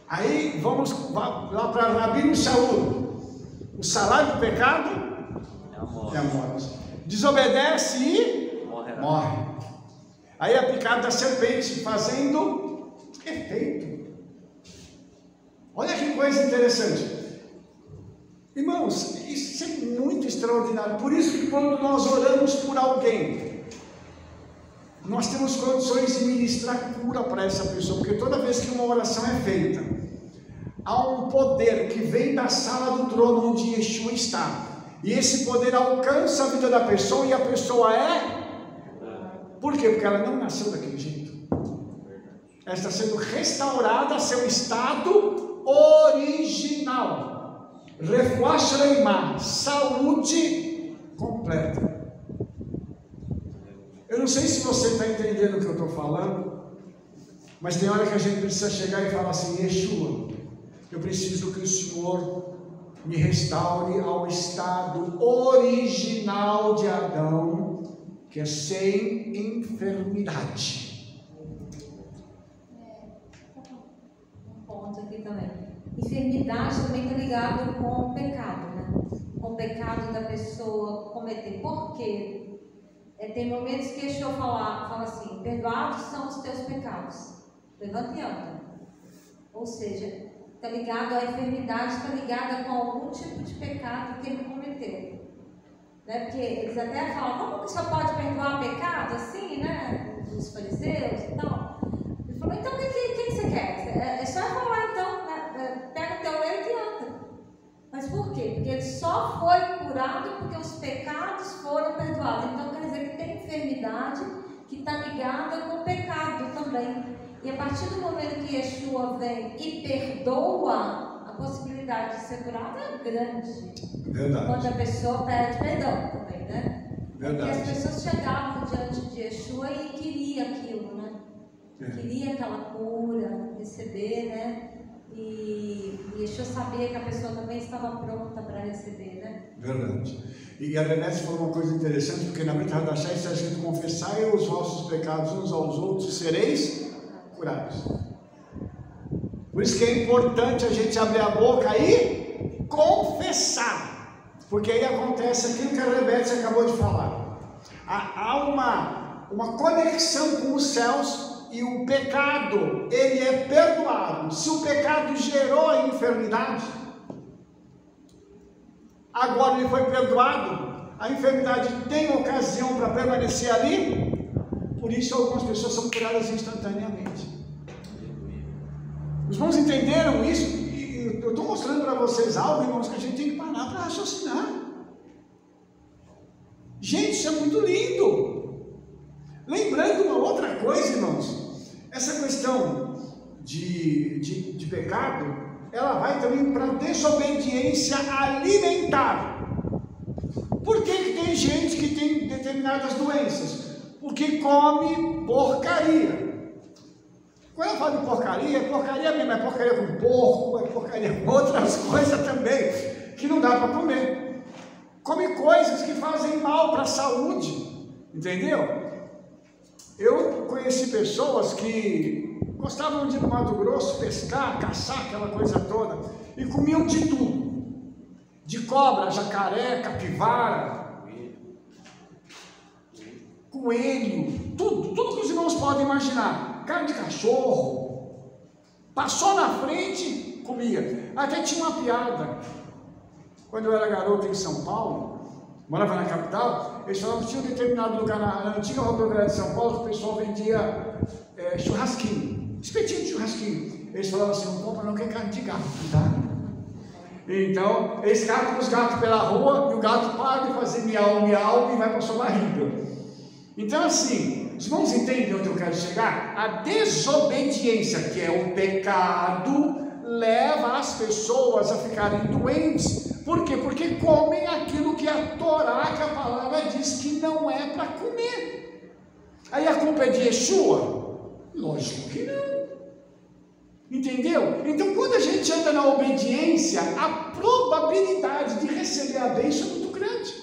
Aí vamos lá para Rabino Shaul. O salário do pecado é a morte. Desobedece e morre. Aí a picada da serpente fazendo efeito. Olha que coisa interessante. Irmãos, isso é muito extraordinário. Por isso que quando nós oramos por alguém, nós temos condições de ministrar cura para essa pessoa. Porque toda vez que uma oração é feita, há um poder que vem da sala do trono onde Yeshua está. E esse poder alcança a vida da pessoa, e a pessoa é... Por quê? Porque ela não nasceu daquele jeito. Ela está sendo restaurada a seu estado original. Refuah Shleimah, saúde completa. Eu não sei se você está entendendo o que eu estou falando, mas tem hora que a gente precisa chegar e falar assim: Yeshua, eu preciso que o Senhor me restaure ao estado original de Adão, que é sem enfermidade. Um ponto aqui também. Enfermidade também está ligado com o pecado, né? Com o pecado da pessoa cometer. Por quê? Tem momentos que Yeshua fala assim: perdoados são os teus pecados. Levanta e anda. Ou seja, está ligado à enfermidade, está ligada com algum tipo de pecado que ele cometeu. Né? Porque eles até falam: como que só pode perdoar pecado assim, né? Os fariseus e tal. Ele falou: então o que você quer? É só falar, então, né? Pega o teu leito e anda. Mas por quê? Porque ele só foi curado porque os pecados foram perdoados. Então quer dizer que tem enfermidade que está ligada com o pecado também. E a partir do momento que Yeshua vem e perdoa, a possibilidade de ser curado é grande. Verdade. Quando a pessoa pede perdão também, né? Verdade. Porque as pessoas chegavam diante de Yeshua e queriam aquilo, né? Queria aquela cura, receber, né? E Yeshua sabia que a pessoa também estava pronta para receber, né? Verdade. E a Denise falou uma coisa interessante, porque na Brit Hadashah está escrito: confessai os vossos pecados uns aos outros, sereis curados. Por isso que é importante a gente abrir a boca e confessar, porque aí acontece aquilo que a Rebete acabou de falar. Há uma conexão com os céus, e o pecado, ele é perdoado. Se o pecado gerou a enfermidade, agora ele foi perdoado, a enfermidade tem ocasião para permanecer ali, por isso algumas pessoas são curadas instantaneamente. Os irmãos entenderam isso? E eu estou mostrando para vocês algo, irmãos, que a gente tem que parar para raciocinar. Gente, isso é muito lindo. Lembrando uma outra coisa, irmãos, essa questão de pecado, ela vai também para desobediência alimentar. Por que tem gente que tem determinadas doenças? Porque come porcaria. Quando eu falo de porcaria, é porcaria mesmo, é porcaria com porco, é porcaria com outras coisas também, que não dá para comer. Come coisas que fazem mal para a saúde, entendeu? Eu conheci pessoas que gostavam de ir no Mato Grosso pescar, caçar, aquela coisa toda, e comiam de tudo, de cobra, jacaré, capivara, coelho, tudo que os irmãos podem imaginar, carne de cachorro, passou na frente, comia. Até tinha uma piada, quando eu era garoto em São Paulo, morava na capital, eles falavam que tinha um determinado lugar na antiga rodoviária de São Paulo que o pessoal vendia churrasquinho, espetinho de churrasquinho. Eles falavam assim, não compra não, que é carne de gato, tá? Então, eles catam os gatos pela rua e o gato para de fazer miau, miau e vai para a sua barriga. Então assim, os irmãos entendem onde eu quero chegar? A desobediência, que é o pecado, leva as pessoas a ficarem doentes. Por quê? Porque comem aquilo que a Torá, que a palavra diz que não é para comer. Aí a culpa é de Yeshua? Lógico que não. Entendeu? Então quando a gente anda na obediência, a probabilidade de receber a bênção é muito grande.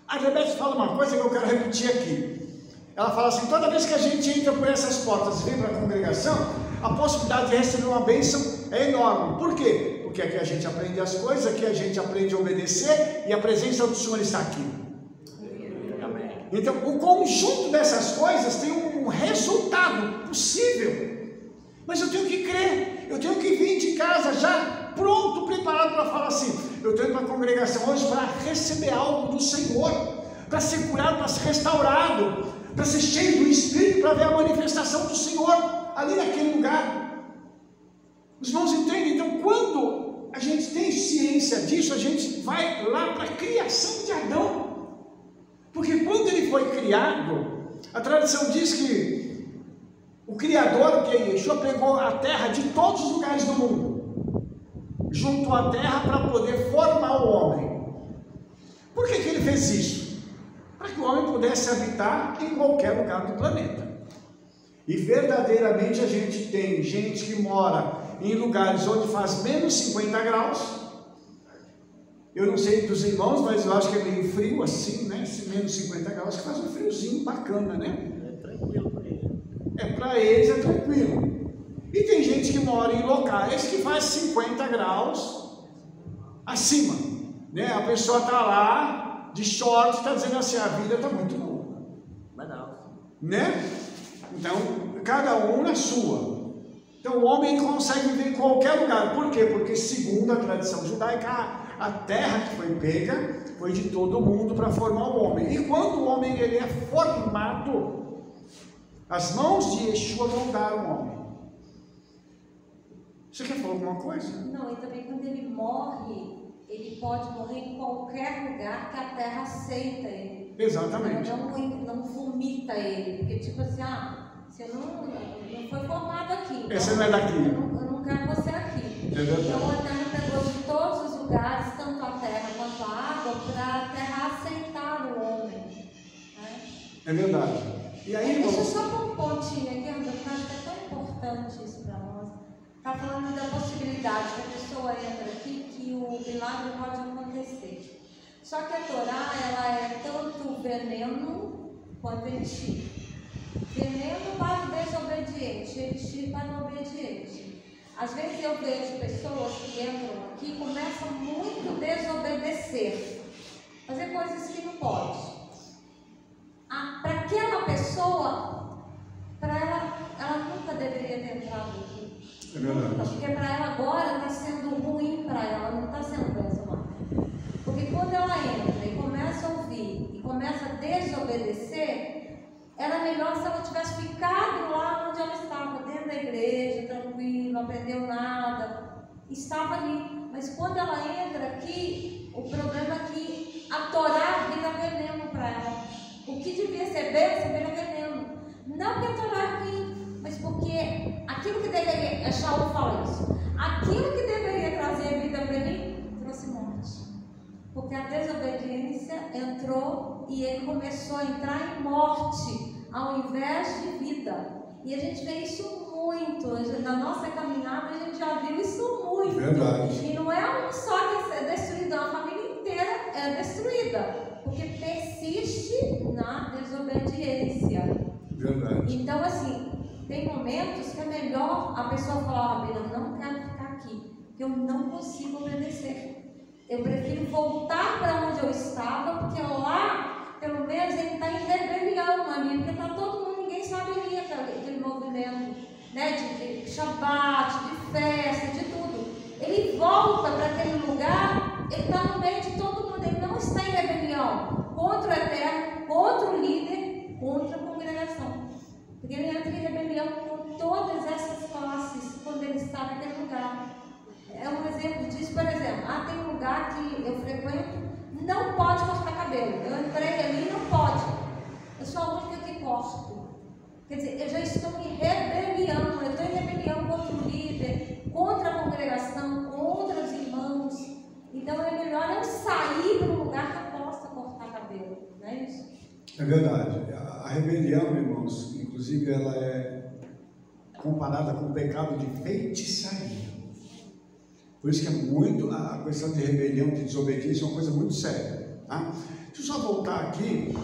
A Rebeca fala uma coisa que eu quero repetir aqui. Ela fala assim, toda vez que a gente entra por essas portas e vem para a congregação, a possibilidade de receber uma bênção é enorme. Por quê? Porque aqui a gente aprende as coisas, aqui a gente aprende a obedecer e a presença do Senhor está aqui. Então, o conjunto dessas coisas tem um resultado possível. Mas eu tenho que crer, eu tenho que vir de casa já pronto, preparado para falar assim, eu estou indo para a congregação hoje para receber algo do Senhor, para ser curado, para ser restaurado, para ser cheio do Espírito, para ver a manifestação do Senhor ali naquele lugar. Os irmãos entendem? Então quando a gente tem ciência disso, a gente vai lá para a criação de Adão, porque quando ele foi criado, a tradição diz que o Criador, que é Yeshua, pegou a terra de todos os lugares do mundo, juntou a terra para poder formar o homem. Por que ele fez isso? Para que o homem pudesse habitar em qualquer lugar do planeta. E verdadeiramente a gente tem gente que mora em lugares onde faz menos 50 graus. Eu não sei dos irmãos, mas eu acho que é meio frio assim, né? Menos 50 graus, que faz um friozinho bacana, né? É tranquilo para ele. Para eles é tranquilo. E tem gente que mora em locais que faz 50 graus acima, né? A pessoa está lá de short, está dizendo assim, a vida está muito boa. Mas não. Né? Então, cada um na sua. Então o homem consegue viver em qualquer lugar. Por quê? Porque segundo a tradição judaica, a terra que foi pega foi de todo mundo para formar o homem. E quando o homem ele é formado, as mãos de Yeshua moldaram o homem. Você quer falar alguma coisa? Não, e também quando ele morre, ele pode morrer em qualquer lugar que a terra aceita ele. Exatamente. Não vomita ele, porque tipo assim, você não foi formado aqui. Então, você não é daqui. Eu não quero você aqui. É verdade. Então a terra pegou de todos os lugares, tanto a terra quanto a água, para a terra aceitar o homem. Né? É verdade. E aí, Deixa eu irmãos, só pôr um pontinho aqui, André, porque eu acho que é tão importante isso para nós. Está falando da possibilidade que a pessoa entra aqui, que o milagre pode acontecer. Só que a Torá, ela é tanto veneno quanto elixir. Veneno para o desobediente, elixir para o obediente. Às vezes eu vejo pessoas que entram aqui e começam muito a desobedecer, fazer coisas que não pode. Para aquela pessoa, para ela nunca deveria ter entrado aqui. É verdade. Porque para ela agora está sendo ruim para ela, não está sendo bom. desobedecer, era melhor se ela tivesse ficado lá onde ela estava, dentro da igreja, tranquila, não aprendeu nada, estava ali. Mas quando ela entra aqui, o problema é que a Torá vira veneno para ela. O que devia ser bênção vira veneno. Não que a Torá é ruim, mas porque aquilo que deveria, Shaul fala isso, aquilo que deveria trazer vida para mim, trouxe morte. Porque a desobediência entrou e ele começou a entrar em morte, ao invés de vida. E a gente vê isso muito, na nossa caminhada a gente já viu isso muito. Verdade. E não é um só que é destruído, a família inteira é destruída, porque persiste na desobediência. Verdade. Então, assim, tem momentos que é melhor a pessoa falar: Rabino, eu não quero ficar aqui, porque eu não consigo obedecer. Eu prefiro voltar para onde eu estava, porque lá, pelo menos, ele está em rebelião ali, porque está todo mundo, ninguém sabe ali aquele movimento, né, de Shabat, de festa, de tudo. Ele volta para aquele lugar, ele está no meio de todo mundo, ele não está em rebelião contra o Eterno, contra o líder, contra a congregação. Porque ele entra em rebelião com todas essas classes quando ele está naquele lugar. É um exemplo disso, por exemplo, tem um lugar que eu frequento, não pode cortar cabelo. Eu entrei ali, não pode. Eu sou a única que corto. Quer dizer, eu já estou em rebelião, eu estou em rebelião contra o líder, contra a congregação, contra os irmãos. Então é melhor eu sair para um lugar que eu possa cortar cabelo, não é isso? É verdade. A rebelião, irmãos, inclusive ela é comparada com o pecado de feitiçaria. Por isso que é muito, a questão de rebelião, de desobediência é uma coisa muito séria. Tá? Deixa eu só voltar aqui,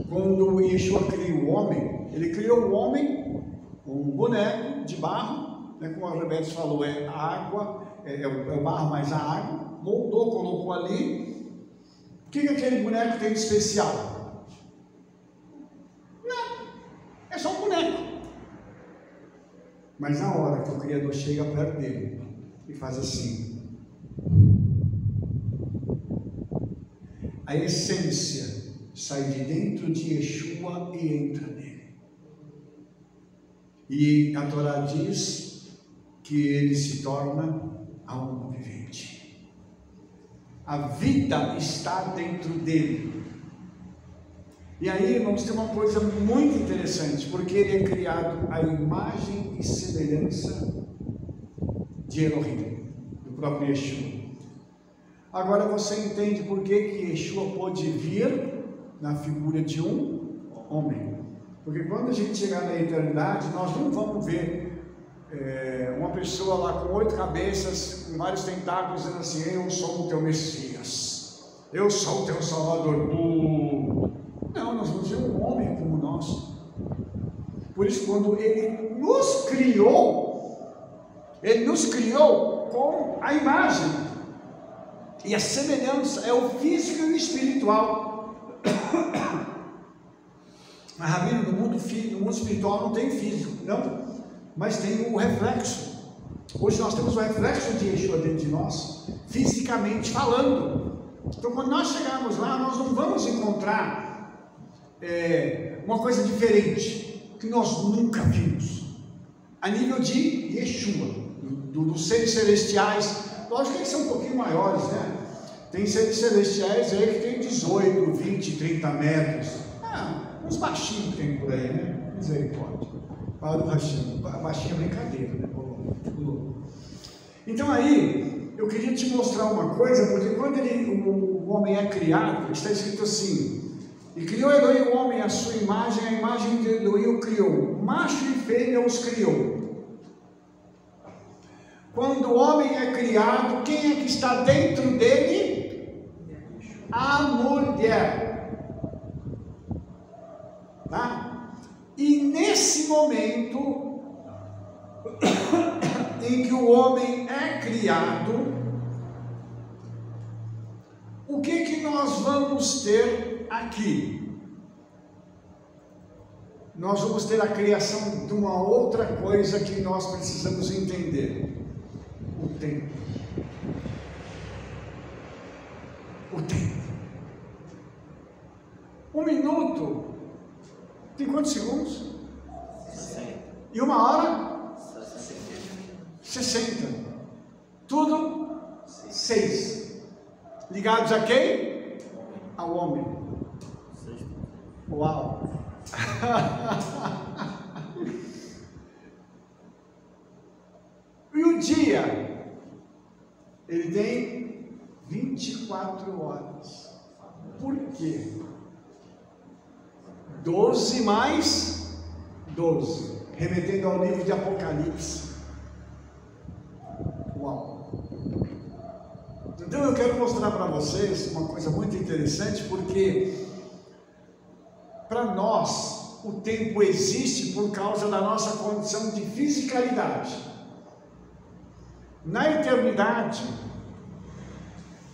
quando Yeshua criou o homem, ele criou o homem com um boneco de barro, né, como a Rebeca falou, é a água, é o barro mais a água, moldou, colocou ali. O que aquele boneco tem de especial? Nada, é só um boneco. Mas na hora que o Criador chega perto dele e faz assim, a essência sai de dentro de Yeshua e entra nele. E a Torá diz que ele se torna alma vivente. A vida está dentro dele. E aí, irmãos, tem uma coisa muito interessante, porque ele é criado à imagem e semelhança de Elohim, do próprio Yeshua. Agora você entende por que Yeshua pôde vir na figura de um homem. Porque quando a gente chegar na eternidade, nós não vamos ver uma pessoa lá com 8 cabeças, com vários tentáculos, dizendo assim: eu sou o teu Messias, eu sou o teu Salvador. Não, nós vamos ver um homem como nós. Por isso, quando ele nos criou com a imagem. E a semelhança é o físico e o espiritual. Mas, Rabino, no mundo espiritual não tem físico, não, mas tem o reflexo. Hoje nós temos o reflexo de Yeshua dentro de nós, fisicamente falando. Então, quando nós chegarmos lá, nós não vamos encontrar uma coisa diferente, que nós nunca vimos, a nível de Yeshua, dos seres celestiais. Lógico que eles são um pouquinho maiores, né? Tem seres celestiais aí que tem 18, 20, 30 metros. Uns baixinhos que tem por aí, né? Misericórdia. Fala do baixinho. Baixinho é brincadeira, né? Então aí, eu queria te mostrar uma coisa, porque quando o homem é criado, está escrito assim: e criou Elohim o homem à sua imagem, a imagem de Elohim o criou. Macho e fêmea os criou. Quando o homem é criado, quem é que está dentro dele? A mulher. Tá? E nesse momento em que o homem é criado, o que nós vamos ter aqui? Nós vamos ter a criação de uma outra coisa que nós precisamos entender. O tempo. O tempo. Um minuto Tem quantos segundos? 60. E 1 hora? 60. 60. Tudo 6. Ligados a quem? Ao homem. Uau! E o dia? Ele tem 24 horas. Por quê? 12 mais 12, remetendo ao livro de Apocalipse. Uau! Então eu quero mostrar para vocês uma coisa muito interessante, porque para nós o tempo existe por causa da nossa condição de fisicalidade. Na eternidade,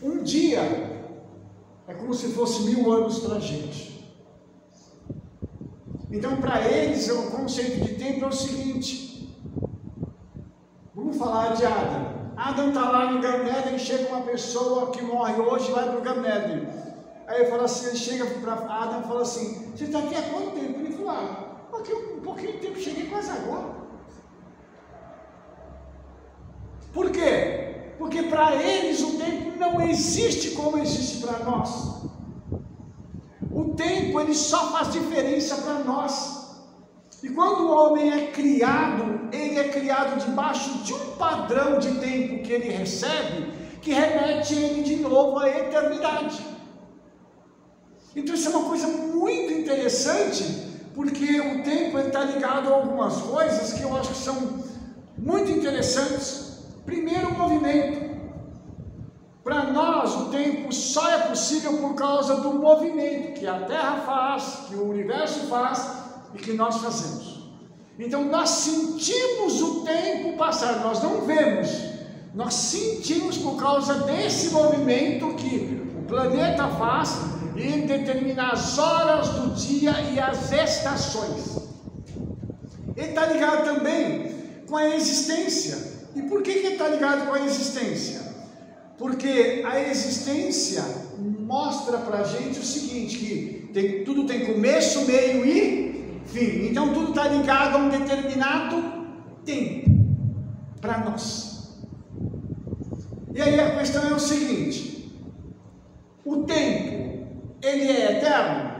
um dia é como se fosse 1000 anos para a gente. Então, para eles, o conceito de tempo é o seguinte: vamos falar de Adam. Adam está lá no Gan Eden, chega uma pessoa que morre hoje e vai para o Gan Eden. Aí ele fala assim, ele chega para Adam e fala assim: você está aqui há quanto tempo? Ele fala: aqui um pouquinho de tempo, cheguei quase agora. Por quê? Porque para eles o tempo não existe como existe para nós. O tempo ele só faz diferença para nós. E quando o homem é criado, ele é criado debaixo de um padrão de tempo que ele recebe, que remete ele de novo à eternidade. Então isso é uma coisa muito interessante, porque o tempo está ligado a algumas coisas que eu acho que são muito interessantes. Primeiro, o movimento. Para nós, o tempo só é possível por causa do movimento que a Terra faz, que o universo faz e que nós fazemos. Então, nós sentimos o tempo passar, nós não vemos, nós sentimos por causa desse movimento que o planeta faz e determina as horas do dia e as estações. Ele está ligado também com a existência. E por que ele está ligado com a existência? Porque a existência mostra para a gente o seguinte, que tudo tem começo, meio e fim. Então tudo está ligado a um determinado tempo para nós. E aí a questão é o seguinte: o tempo, ele é eterno?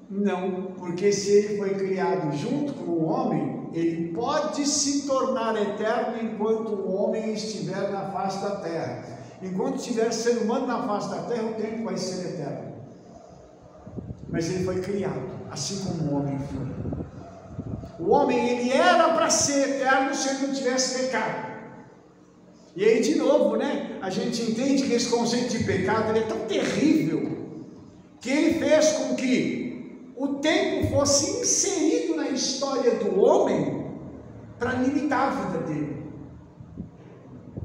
Não, porque se ele foi criado junto com o homem, ele pode se tornar eterno enquanto o homem estiver na face da terra. Enquanto estiver ser humano na face da terra, o tempo vai ser eterno. Mas ele foi criado, assim como o homem foi. O homem, ele era para ser eterno se ele não tivesse pecado. E aí, de novo, né, a gente entende que esse conceito de pecado ele é tão terrível, que ele fez com que o tempo fosse inserido na história do homem para limitar a vida dele.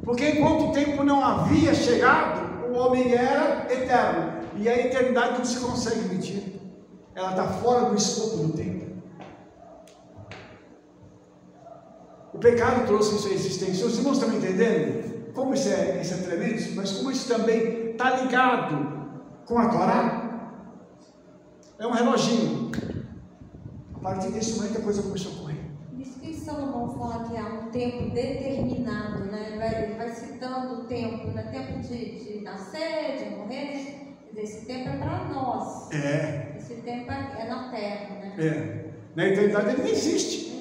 Porque enquanto o tempo não havia chegado, o homem era eterno. E a eternidade não se consegue medir. Ela está fora do escopo do tempo. O pecado trouxe isso à existência. Os irmãos estão entendendo? Como isso é tremendo, mas como isso também está ligado com a Torá. É um reloginho. A partir desse momento a coisa começou a correr. Isso que Salomão fala que há um tempo determinado, né? Ele vai citando o tempo, né? Tempo de nascer, de morrer. Esse tempo é para nós. É. Esse tempo é na terra, né? É. Na eternidade ele não existe.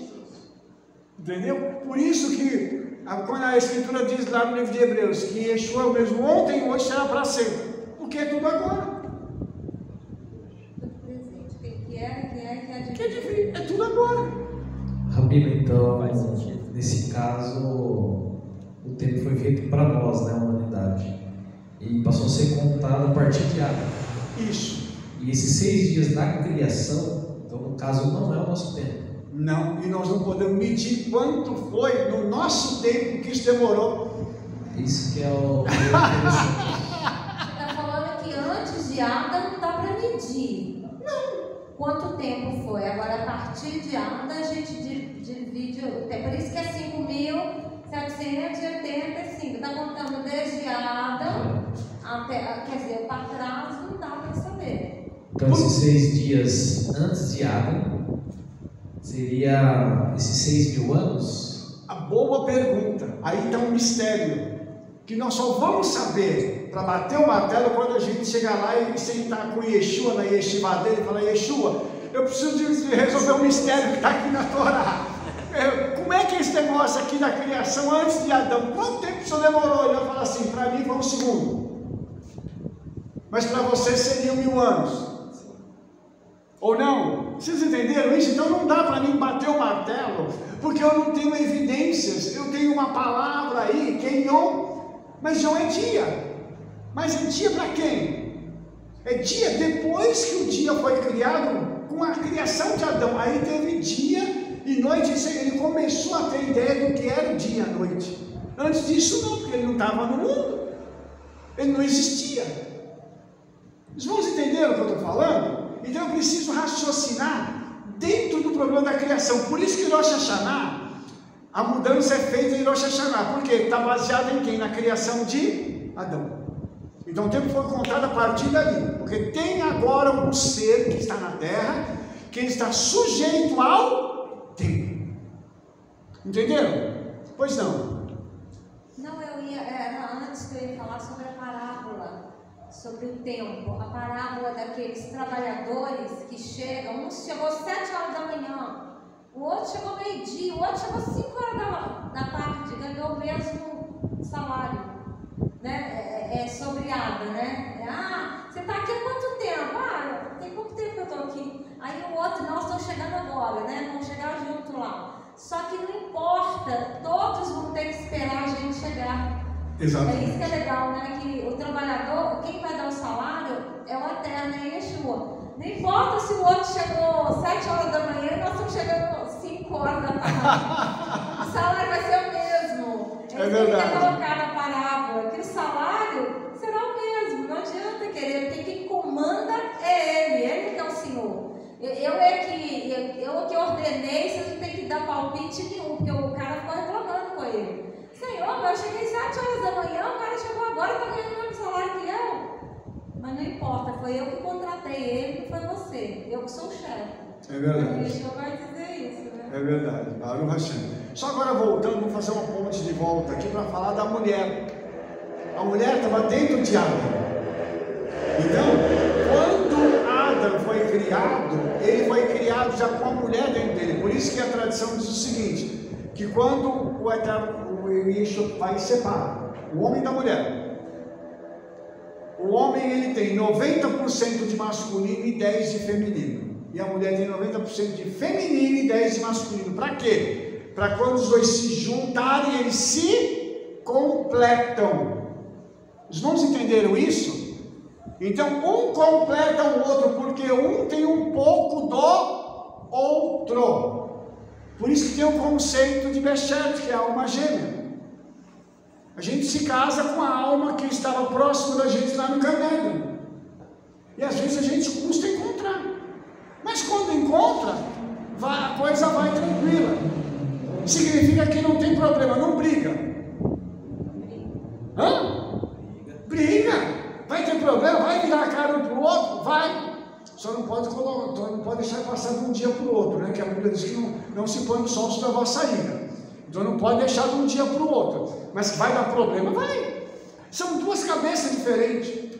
Entendeu? Por isso que quando a Escritura diz lá no livro de Hebreus que Yeshua é o mesmo ontem, hoje será para sempre. Porque é tudo agora. Que é divino, é tudo agora. Rabino, então, nesse caso, o tempo foi feito para nós, né, a humanidade, e passou a ser contado a partir de Adão. Isso. E esses 6 dias da criação, então, no caso, não é o nosso tempo. Não, e nós não podemos medir quanto foi no nosso tempo que isso demorou. Isso que é o Você está falando que antes de Adão não dá para medir. Não. Quanto tempo foi? Agora, a partir de Adão, a gente divide o tempo. Por isso que é 5.785. Está contando desde Adão até, quer dizer, para trás não dá para saber. Então, esses 6 dias antes de Adão, seria esses 6.000 anos? A boa pergunta. Aí está um mistério, que nós só vamos saber para bater o martelo quando a gente chegar lá e sentar com Yeshua na yeshiva dele e falar: Yeshua, eu preciso de resolver um mistério que está aqui na Torá. Como é que é esse negócio aqui da criação antes de Adão? Quanto tempo o senhor demorou? Ele vai falar assim: para mim foi um segundo, mas para você seriam 1000 anos. Ou não? Vocês entenderam isso? Então não dá para mim bater o martelo, porque eu não tenho evidências. Eu tenho uma palavra aí, que é Yom, mas Yom é dia. Mas é dia para quem? É dia depois que o dia foi criado, com a criação de Adão. Aí teve dia e noite, ele começou a ter ideia do que era o dia e a noite. Antes disso não, porque ele não estava no mundo, ele não existia. Os irmãos entenderam o que eu estou falando? Então eu preciso raciocinar dentro do problema da criação. Por isso que Rosh Hashanah, a mudança é feita em Rosh Hashanah. Por quê? Está baseada em quem? Na criação de Adão. Então o tempo foi contado a partir dali. Porque tem agora um ser que está na terra, que ele está sujeito ao tempo. Entenderam? Pois não. Não, era antes que eu ia falar sobre a parábola, sobre o tempo, a parábola daqueles trabalhadores que chegam, um chegou 7 horas da manhã, o outro chegou meio-dia, o outro chegou 5 horas da tarde, ganhou o mesmo salário, né? Sobriada, né? Você está aqui há quanto tempo? Tem pouco tempo que eu estou aqui. Aí o outro: nós estamos chegando agora, né? Vamos chegar junto lá. Só que não importa, todos vão ter que esperar a gente chegar. Exatamente. É isso que é legal, né? Que o trabalhador, quem vai dar o salário é o Eterno, é Yeshua. Não importa se o outro chegou 7 horas da manhã e nós estamos chegando 5 horas da tarde. O salário vai ser o mesmo. É verdade. Tem que colocar na parábola que o salário será o mesmo. Não adianta querer, porque quem comanda é Ele que é o Senhor. Eu que ordenei, você não tem que dar palpite nenhum, porque o cara ficou reclamando com ele. Senhor, eu cheguei 7 horas da manhã, o cara chegou agora e está ganhando o mesmo salário que eu. Mas não importa, foi eu que contratei ele, não foi você. Eu que sou o chefe. É verdade. O Yeshua vai dizer isso, né? É verdade. Baruch Hashem. Só agora voltando, vamos fazer uma ponte de volta aqui para falar da mulher. A mulher estava dentro de Adão. Então, quando Adão foi criado, ele foi criado já com a mulher dentro dele. Por isso que a tradição diz o seguinte, que quando o Eterno, o Yeshua Pai separa o homem da mulher, o homem ele tem 90% de masculino e 10% de feminino. E a mulher tem 90% de feminino e 10% de masculino. Para quê? Para quando os dois se juntarem, eles se completam. Os irmãos entenderam isso? Então, um completa o outro, porque um tem um pouco do outro. Por isso que tem o conceito de Bechet, que é a alma gêmea. A gente se casa com a alma que estava próximo da gente lá no Canedo. E às vezes a gente custa encontrar. Mas quando encontra, a coisa vai tranquila. Significa que não tem problema, não briga. Briga. Vai ter problema, vai virar a cara um para o outro? Vai. Só não pode deixar passar de um dia para o outro, né? Que a Bíblia diz que não se põe o sol sobre a vossa ira. Então não pode deixar de um dia para o outro. Mas vai dar problema? Vai. São duas cabeças diferentes.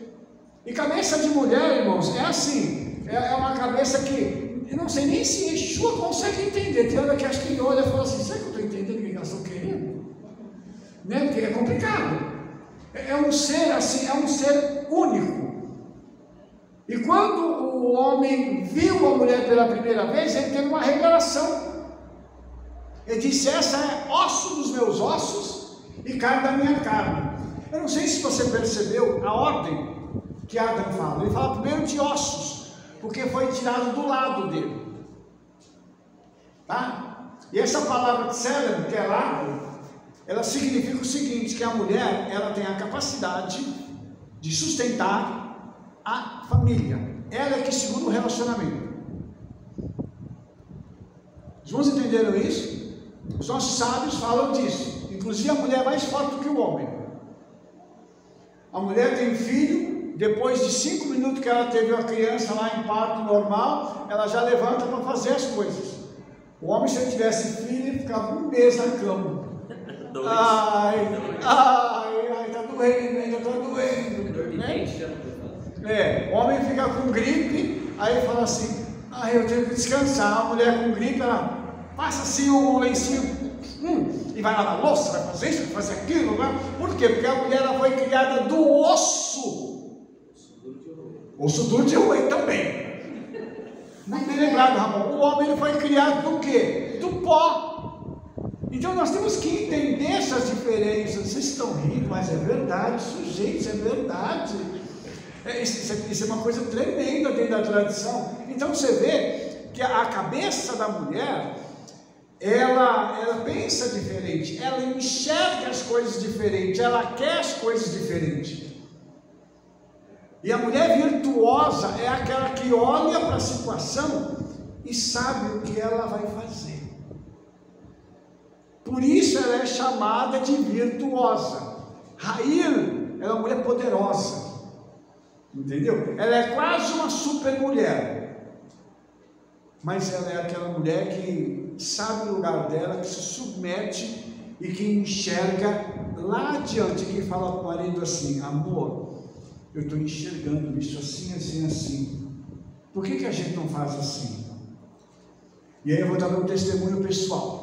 E cabeça de mulher, irmãos, é assim. É uma cabeça que eu não sei nem se Yeshua consegue entender. Tem hora que acho que ele olha e fala assim: será que eu estou entendendo o que elas estão querendo? Né? Porque é complicado. É um ser assim, é um ser único. E quando o homem viu a mulher pela primeira vez, ele teve uma revelação. Ele disse: essa é osso dos meus ossos e carne da minha carne. Eu não sei se você percebeu a ordem que Adão fala. Ele fala primeiro de ossos, porque foi tirado do lado dele. Tá? E essa palavra tselem, que é lado, ela significa o seguinte, que a mulher, ela tem a capacidade de sustentar a família. Ela é que segura o relacionamento. Os irmãos entenderam isso? Os nossos sábios falam disso. Inclusive a mulher é mais forte do que o homem. A mulher tem filho depois de 5 minutos que ela teve uma criança lá em parto normal, ela já levanta para fazer as coisas. O homem, se ele tivesse filho, ele ficava um mês na cama. Ai, tá doendo, ainda tá doendo. Né? O homem fica com gripe, aí ele fala assim, eu tenho que descansar. A mulher com gripe, ela passa assim um lencinho, e vai lavar a louça, vai fazer isso, vai fazer aquilo. Vai. Por quê? Porque a mulher ela foi criada do osso. Osso duro de roer também. Muito bem lembrado, Ramon. O homem ele foi criado do quê? Do pó. Então nós temos que entender essas diferenças. Vocês estão rindo, mas é verdade, gente, isso é verdade. Isso é uma coisa tremenda dentro da tradição. Então você vê que a cabeça da mulher, ela pensa diferente, ela enxerga as coisas diferentes, ela quer as coisas diferentes. E a mulher virtuosa é aquela que olha para a situação e sabe o que ela vai fazer. Por isso ela é chamada de virtuosa. Raíl, ela é uma mulher poderosa. Entendeu? Ela é quase uma super mulher. Mas ela é aquela mulher que sabe o lugar dela, que se submete e que enxerga lá adiante, que fala para o marido assim: amor, eu estou enxergando isso assim, assim, assim. Por que a gente não faz assim? E aí eu vou dar meu testemunho pessoal.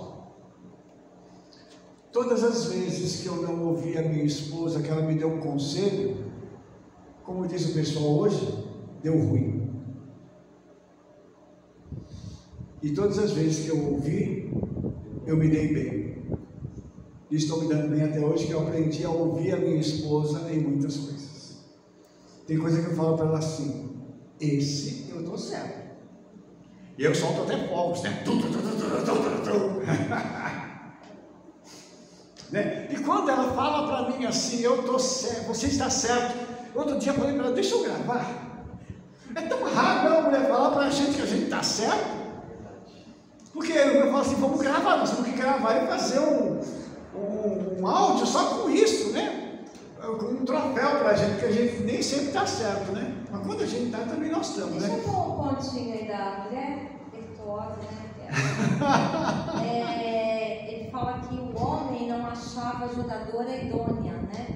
Todas as vezes que eu não ouvi a minha esposa, que ela me deu um conselho, como diz o pessoal hoje, deu ruim. E todas as vezes que eu ouvi, eu me dei bem. E estou me dando bem até hoje, que eu aprendi a ouvir a minha esposa em muitas coisas. Tem coisa que eu falo para ela assim: esse eu estou certo. E eu solto até fogos, né? Né? E quando ela fala para mim assim: eu estou certo, você está certo. Outro dia eu falei para ela: deixa eu gravar. É tão raro a mulher falar para a gente que a gente está certo. Porque eu falo assim: vamos gravar, nós temos que gravar e fazer um áudio só com isso, né? Um troféu para a gente, porque a gente nem sempre está certo, né? Mas quando a gente está, também nós estamos, né? Deixa eu pôr um pontinho aí da mulher virtuosa, né? Ele fala que o homem não achava ajudadora idônea, né?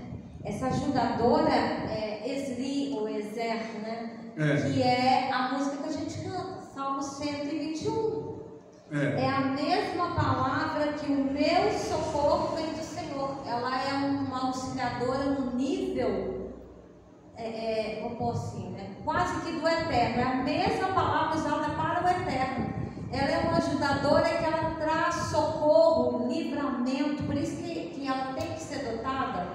Essa ajudadora é Esri ou Ezer, né? Que é a música que a gente canta, Salmo 121. É a mesma palavra que o meu socorro vem do Senhor. Ela é uma auxiliadora no nível, vamos pôr assim, né? Quase que do eterno. É a mesma palavra usada para o eterno. Ela é uma ajudadora que ela traz socorro, livramento. Por isso que ela tem que ser dotada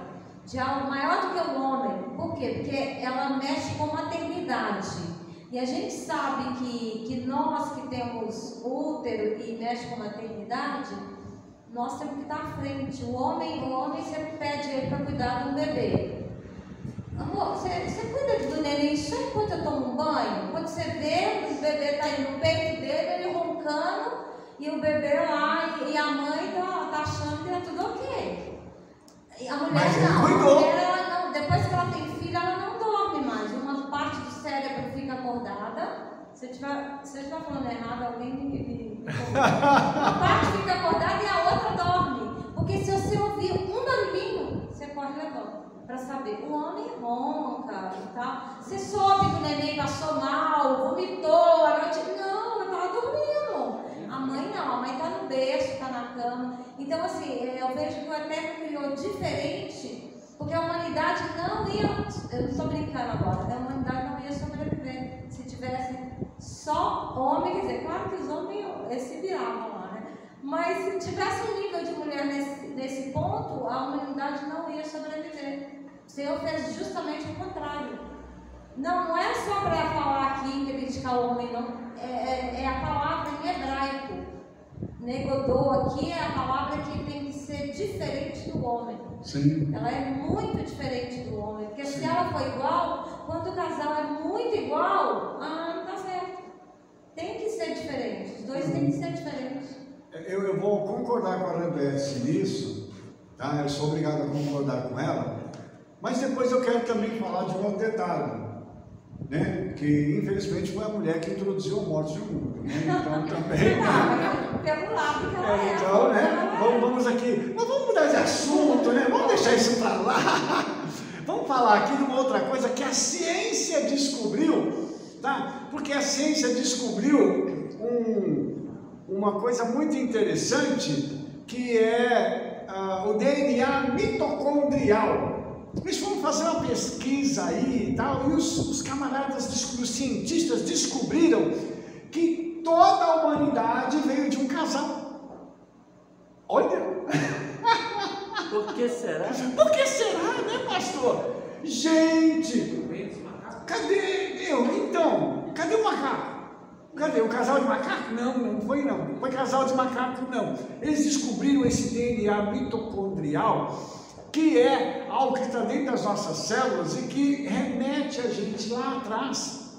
de algo maior do que o homem. Por quê? Porque ela mexe com maternidade. E a gente sabe que nós que temos útero e mexe com maternidade, nós temos que estar à frente. O homem sempre pede ele para cuidar de um bebê. Amor, você cuida do neném só enquanto eu tomo um banho? Quando você vê, o bebê está aí no peito dele, ele roncando, e o bebê lá, e a mãe tá achando que é tudo ok. E a mulher não, a mulher ela não, depois que ela tem filho, ela não dorme mais. Uma parte do cérebro fica acordada. Se eu estiver falando errado, alguém me uma parte fica acordada e a outra dorme. Porque se você ouvir um barulhinho, você corre levando. Para saber, o homem ronca e tal. Você soube que o neném passou mal, vomitou a noite. Não, eu estava dormindo. A mãe não, a mãe está no berço, está na cama. Então, assim, eu vejo que o Eterno criou diferente, porque a humanidade não ia. Eu não estou brincando agora, a humanidade não ia sobreviver se tivesse só homem. Quer dizer, claro que os homens eles se viravam lá, né? Mas se tivesse um nível de mulher nesse ponto, a humanidade não ia sobreviver. O Senhor fez justamente o contrário. Não é só para falar aqui, criticar o homem, não. É a palavra em hebraico. Negodô aqui é a palavra que tem que ser diferente do homem. Sim. Ela é muito diferente do homem. Porque se ela for igual, quando o casal é muito igual, não está certo. Tem que ser diferente. Os dois têm que ser diferentes. Eu vou concordar com a Rebete nisso, tá? Eu sou obrigado a concordar com ela, mas depois eu quero também falar de um outro detalhe. né? Que infelizmente foi a mulher que introduziu a morte no mundo, né? Então também. Pelo lado que ela é. Então, né? Vamos aqui, mas vamos mudar de assunto, né? Vamos deixar isso para lá. Vamos falar aqui de uma outra coisa que a ciência descobriu, tá? Porque a ciência descobriu uma coisa muito interessante, que é o DNA mitocondrial. Eles foram fazer uma pesquisa aí e tal, e os camaradas, os cientistas descobriram que toda a humanidade veio de um casal. Olha! Por que será? Por que será, né, pastor? Gente, cadê eu? Então, cadê o macaco? Cadê o casal de macaco? Não foi não. Não foi casal de macaco, não. Eles descobriram esse DNA mitocondrial, que é algo que está dentro das nossas células e que remete a gente lá atrás,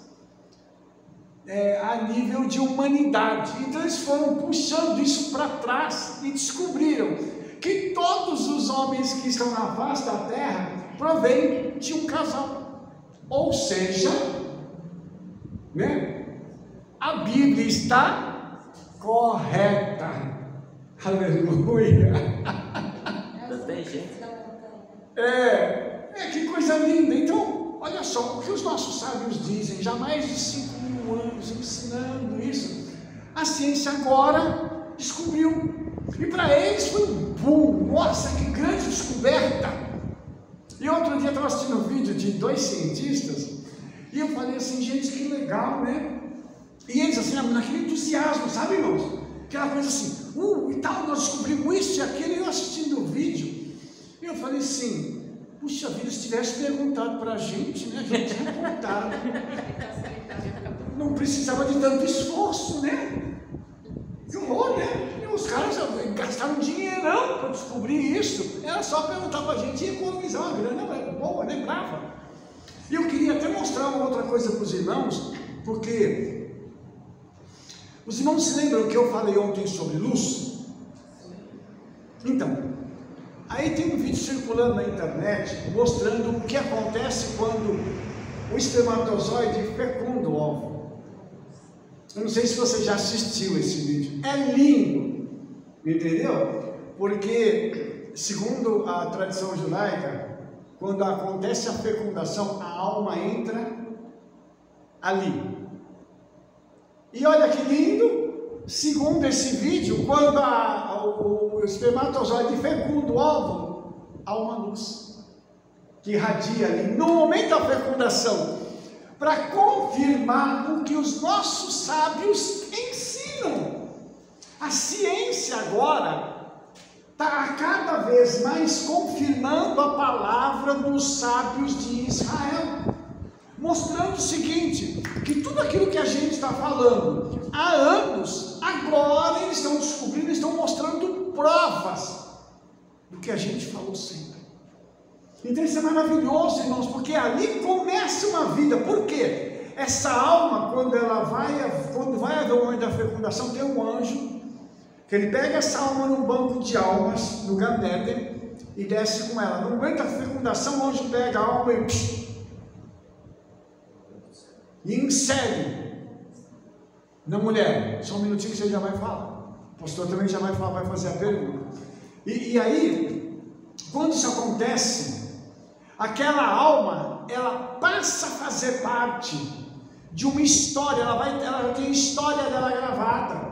a nível de humanidade. Então eles foram puxando isso para trás e descobriram que todos os homens que estão na face da terra provêm de um casal. Ou seja, né? A Bíblia está correta. Aleluia. Tem gente. Que coisa linda. Então, olha só, o que os nossos sábios dizem, já há mais de 5.000 anos ensinando isso, a ciência agora descobriu. E para eles foi um boom. Nossa, que grande descoberta. E outro dia eu estava assistindo um vídeo de 2 cientistas, e eu falei assim, gente, que legal, né? E eles assim, naquele entusiasmo, sabe, irmãos? Aquela coisa assim, e tal, nós descobrimos isso e aquilo, e eu assistindo o vídeo, e eu falei assim, puxa vida, se tivesse perguntado para a gente, né, a gente tinha contado. Não precisava de tanto esforço, né? Que horror, né? E os caras gastaram dinheirão para descobrir isso. Era só perguntar para a gente e economizar uma grana boa, né? Brava. E eu queria até mostrar uma outra coisa para os irmãos, porque os irmãos se lembram que eu falei ontem sobre luz? Então, aí tem um vídeo circulando na internet mostrando o que acontece quando o espermatozoide fecunda o óvulo. Eu não sei se você já assistiu esse vídeo. É lindo, entendeu? Porque, segundo a tradição judaica, quando acontece a fecundação, a alma entra ali. E olha que lindo, segundo esse vídeo, quando o espermatozoide fecunda o óvulo, há uma luz que irradia ali, no momento da fecundação, para confirmar o que os nossos sábios ensinam. A ciência agora está a cada vez mais confirmando a palavra dos sábios de Israel, mostrando o seguinte, que tudo aquilo que a gente está falando há anos, agora eles estão descobrindo, estão mostrando provas do que a gente falou sempre. Então isso é maravilhoso, irmãos, porque ali começa uma vida. Por quê? Essa alma, quando vai haver o momento da fecundação, tem um anjo, que ele pega essa alma num banco de almas, no Gan Eden, e desce com ela. No momento da fecundação, o anjo pega a alma e insere na mulher. Só um minutinho que você já vai falar. O pastor também já vai falar, vai fazer a pergunta. E aí, quando isso acontece, aquela alma, ela passa a fazer parte de uma história, ela tem a história dela gravada.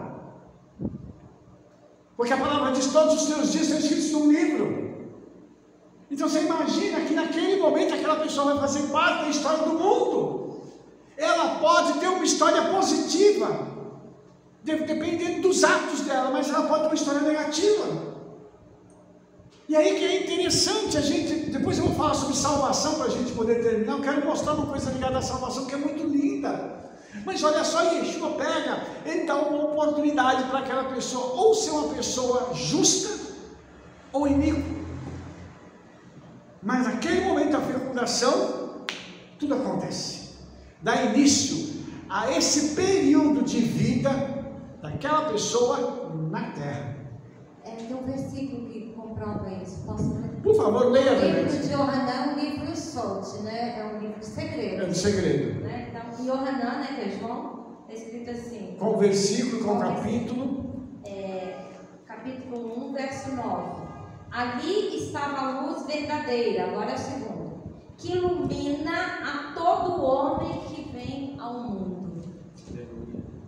Porque a palavra diz, todos os teus dias estão escritos num livro. Então você imagina que naquele momento aquela pessoa vai fazer parte da história do mundo. Ela pode ter uma história positiva, dependendo dos atos dela, mas ela pode ter uma história negativa. E aí que é interessante a gente, depois eu vou falar sobre salvação para a gente poder terminar. Eu quero mostrar uma coisa ligada à salvação que é muito linda. Mas olha só, Yeshua pega, ele dá uma oportunidade para aquela pessoa ou ser uma pessoa justa ou iníqua. Mas naquele momento da fecundação, tudo acontece. Dá início a esse período de vida daquela pessoa na terra. Tem um versículo que comprova isso. Posso ler? Por favor, leia. O livro de Yohanan é um livro solto, né? É um livro segredo. É um segredo. Né? Yohanan, né, que é João, é escrito assim. Com o versículo, com o capítulo. Capítulo 1, verso 9. Ali estava a luz verdadeira, agora é o segundo, que ilumina a todo homem que vem ao mundo.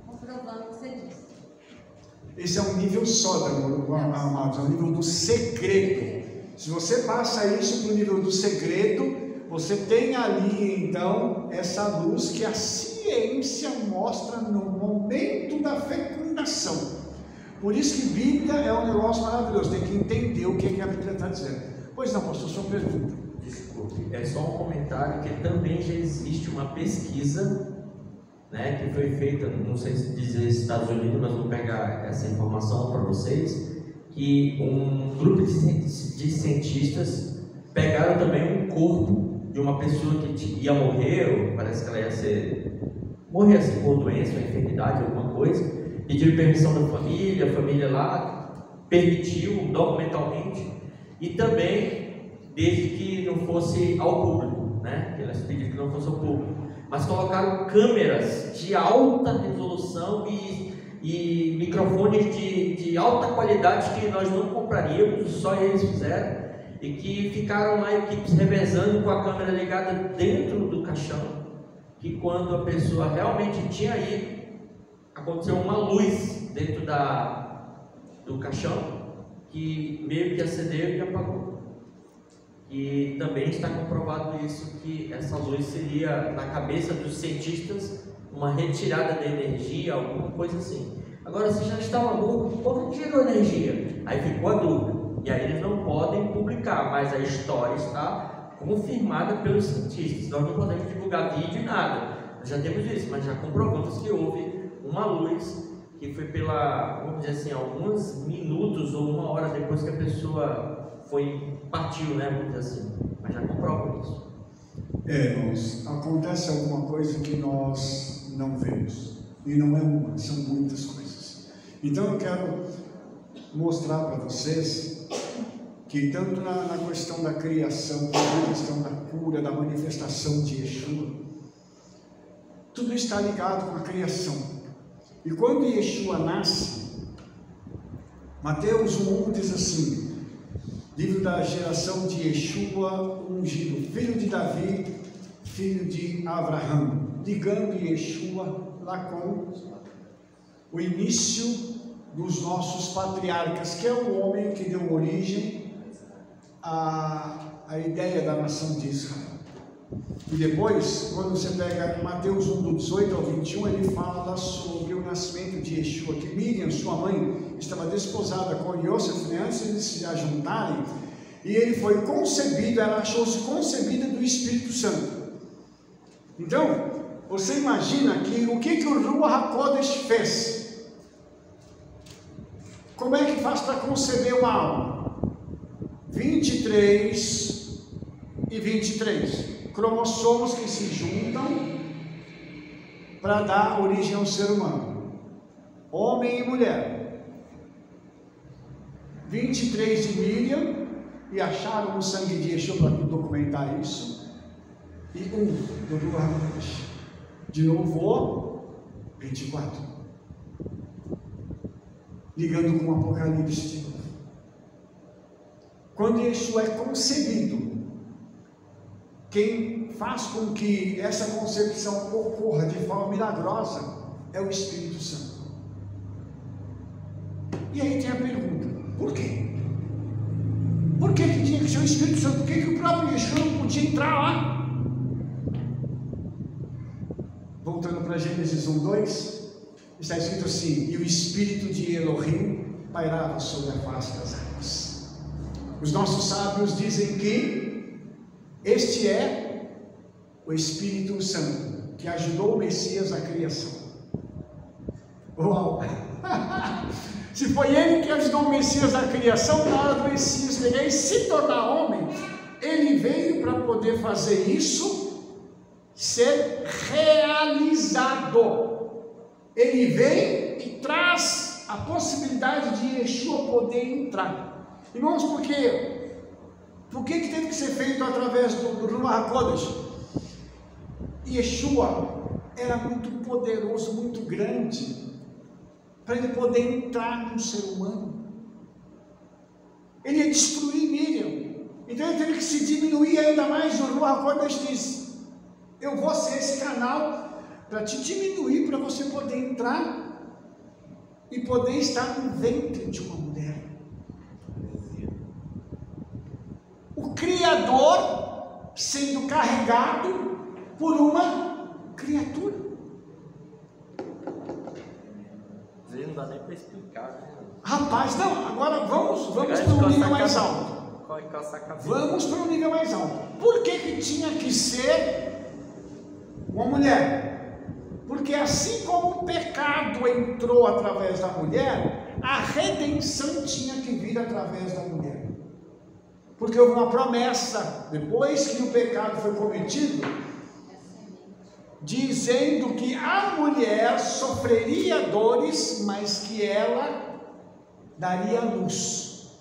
Comprovando o que você disse. Esse é um nível só, amados, é um nível do segredo. Se você passa isso para o nível do segredo, você tem ali então essa luz que a ciência mostra no momento da fecundação. Por isso que Bíblia é um negócio maravilhoso, tem que entender o que a Bíblia está dizendo. Pois não, pastor, sua pergunta. Desculpe, é só um comentário que também já existe uma pesquisa, né, que foi feita, não sei se dizer Estados Unidos, mas vou pegar essa informação para vocês, que um grupo de cientistas pegaram também um corpo de uma pessoa que ia morrer, ou parece que ela ia morrer assim, por doença, ou enfermidade, alguma coisa, pediram permissão da família, a família lá permitiu documentalmente, e também desde que não fosse ao público, né, que elas pediram que não fosse ao público, mas colocaram câmeras de alta resolução e microfones de alta qualidade que nós não compraríamos, só eles fizeram, e que ficaram lá equipes revezando com a câmera ligada dentro do caixão, que quando a pessoa realmente tinha ido, aconteceu uma luz dentro do caixão, que meio que acendeu e apagou. E também está comprovado isso, que essa luz seria, na cabeça dos cientistas, uma retirada da energia, alguma coisa assim. Agora, se já estava morto, por que tirou energia? Aí ficou a dúvida. E aí eles não podem publicar, mas a história está confirmada pelos cientistas. Nós não podemos divulgar vídeo, nada. Nós já temos isso, mas já comprovamos que houve uma luz que foi vamos dizer assim, alguns minutos ou uma hora depois que a pessoa partiu, né, vamos dizer assim. Mas já comprovam isso. Irmãos, acontece alguma coisa que nós não vemos. E não é uma, são muitas coisas. Então eu quero mostrar para vocês que tanto na questão da criação, como na questão da cura, da manifestação de Yeshua, tudo está ligado com a criação. E quando Yeshua nasce, Mateus 1 diz assim, livro da geração de Yeshua ungido, filho de Davi, filho de Abraão, ligando Yeshua lá com o início dos nossos patriarcas, que é o homem que deu origem à ideia da nação de Israel. E depois, quando você pega Mateus 1, do 18 ao 21, ele fala sobre o nascimento de Yeshua, que Miriam, sua mãe, estava desposada com Yosef, né, antes de eles se ajuntarem, e ele foi concebido, ela achou-se concebida do Espírito Santo. Então, você imagina que o que o Ruach HaKodesh fez? Como é que faz para conceber uma alma? 23 e 23. Cromossomos que se juntam para dar origem ao ser humano. Homem e mulher. 23 de Miriam, e acharam o sangue de Yeshua para documentar isso. E do Ruach HaKodesh. De novo, 24. Ligando com o Apocalipse de novo. Quando Yeshua é concebido, quem faz com que essa concepção ocorra de forma milagrosa é o Espírito Santo. E aí tem a pergunta, por quê? Por que tinha que ser o Espírito Santo? Por que o próprio Yeshua não podia entrar lá? Voltando para Gênesis 1:2, está escrito assim, e o Espírito de Elohim pairava sobre a face das águas. Os nossos sábios dizem que este é o Espírito Santo, que ajudou o Messias à criação. Uau! Se foi ele que ajudou o Messias à criação, na hora do Messias pegar e se tornar homem, ele veio para poder fazer isso ser realizado. Ele vem e traz a possibilidade de Yeshua poder entrar. Irmãos, por quê? Por que teve que ser feito através do Ruach HaKodesh? Yeshua era muito poderoso, muito grande, para ele poder entrar num ser humano. Ele ia destruir Miriam. Então ele teve que se diminuir ainda mais. E o Ruach HaKodesh diz: eu vou ser esse canal para te diminuir, para você poder entrar e poder estar no ventre de uma mulher. O Criador sendo carregado por uma criatura. Não dá nem para explicar, né? Rapaz, não, agora vamos para um nível mais alto. Vamos para um nível mais alto. Por que tinha que ser uma mulher? Porque assim como o pecado entrou através da mulher, a redenção tinha que vir através da mulher. Porque houve uma promessa, depois que o pecado foi cometido, dizendo que a mulher sofreria dores, mas que ela daria luz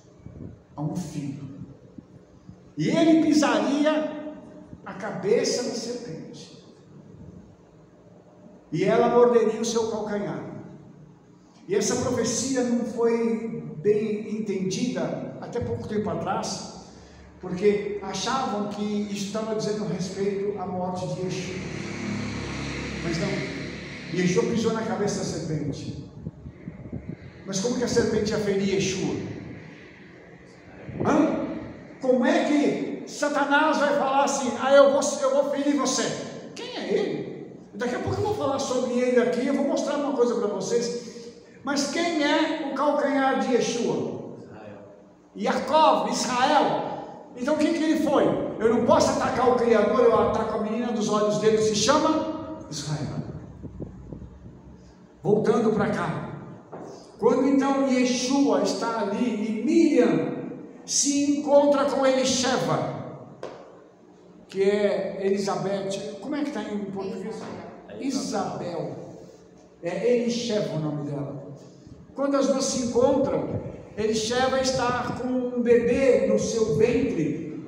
a um filho. E ele pisaria a cabeça da serpente. E ela morderia o seu calcanhar. E essa profecia não foi bem entendida até pouco tempo atrás, porque achavam que isso estava dizendo respeito à morte de Yeshua. Mas não, Yeshua pisou na cabeça da serpente. Mas como que a serpente ia ferir Yeshua? Como é que Satanás vai falar assim: eu vou ferir você? Quem é ele? Daqui a pouco eu vou falar sobre ele aqui, eu vou mostrar uma coisa para vocês. Mas quem é o calcanhar de Yeshua? Jacob, Israel. Então o que ele foi? Eu não posso atacar o Criador, eu ataco a menina dos olhos dele, que se chama Israel. Voltando para cá, quando então Yeshua está ali e Miriam se encontra com Elisheva, que é Elizabeth, como é que está em português? Isabel, é Elisheva o nome dela. Quando as duas se encontram, Elisheva está com um bebê no seu ventre,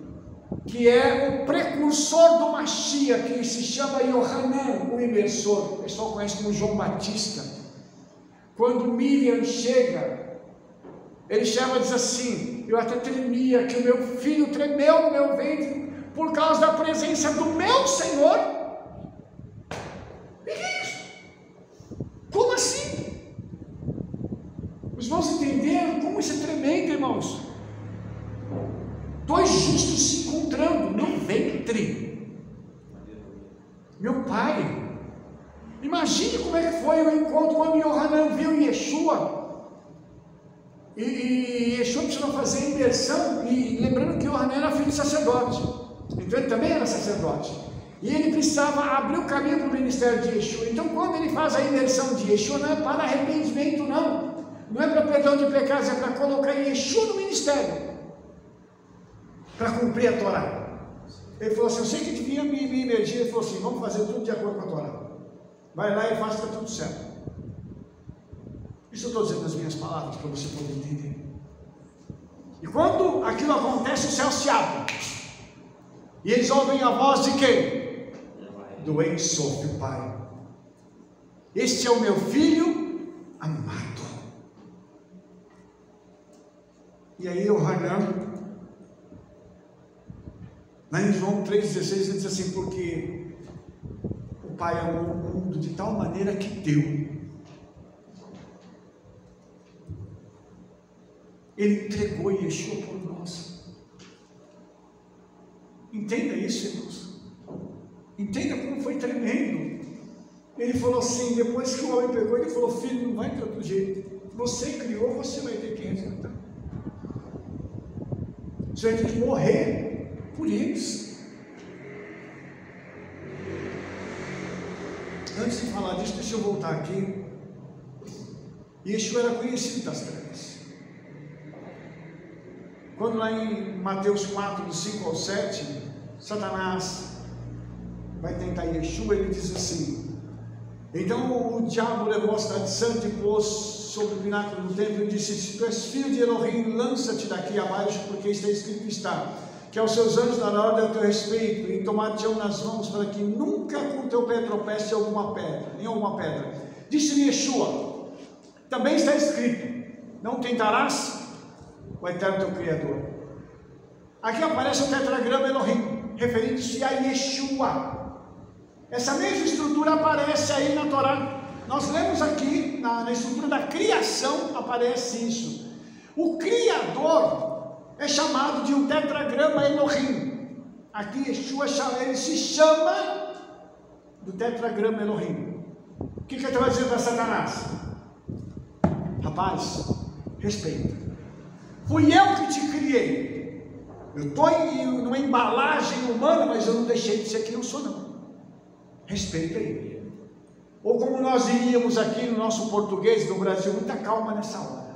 que é o precursor do Mashiach, que se chama Yohanan, o imersor, o pessoal conhece como João Batista. Quando Miriam chega, Elisheva diz assim: eu até tremia, que o meu filho tremeu no meu ventre, por causa da presença do meu Senhor. O que é isso? Como assim? Os irmãos entenderam como isso é tremendo, irmãos? Dois justos se encontrando no ventre. Meu pai, imagine como é que foi o encontro quando Yohanan viu Yeshua. E Yeshua precisou fazer a imersão. E lembrando que Yohanan era filho de sacerdote, então ele também era sacerdote. E ele precisava abrir o caminho para o ministério de Yeshua. Então quando ele faz a imersão de Yeshua, não é para arrependimento, não. Não é para perdão de pecados, é para colocar Yeshua no ministério, para cumprir a Torá. Ele falou assim: eu sei que devia me emergir. Ele falou assim: vamos fazer tudo de acordo com a Torá. Vai lá e faz, está tudo certo. Isso eu estou dizendo nas minhas palavras, para você poder entender. E quando aquilo acontece, o céu se abre. E eles ouvem a voz de quem? Do Ein Sof, o Pai. Este é o meu filho amado. E aí o Yohanan, lá em João 3,16, ele diz assim: porque o Pai amou o mundo de tal maneira que deu. Ele entregou Yeshua por nós. Entenda isso, irmãos. Entenda como foi tremendo. Ele falou assim, depois que o homem pegou, ele falou: filho, não vai ter outro jeito. Você criou, você vai ter que resgatar. Você vai ter que morrer por eles. Antes de falar disso, deixa eu voltar aqui. Yeshua era conhecido das trevas. Quando lá em Mateus 4, do 5 ao 7, Satanás vai tentar Yeshua, ele diz assim: então o diabo levou a cidade santa e pôs sobre o pináculo do templo e disse: se tu és filho de Elohim, lança-te daqui abaixo, porque está escrito está: que aos seus anjos dará ordem ao teu respeito, e tomar-te-ão nas mãos, para que nunca com teu pé tropece em alguma pedra. Disse-lhe Yeshua, também está escrito, não tentarás o eterno teu Criador. Aqui aparece o tetragrama Elohim, referindo-se a Yeshua. Essa mesma estrutura aparece aí na Torá. Nós lemos aqui, na estrutura da criação, aparece isso. O Criador é chamado de um tetragrama Elohim. Aqui Yeshua ele se chama do tetragrama Elohim. O que ele vai dizer para Satanás? Rapaz, respeita. Fui eu que te criei. Eu estou numa embalagem humana, mas eu não deixei de ser quem eu sou, não. Respeita ele. Ou como nós diríamos aqui no nosso português do Brasil, muita calma nessa hora.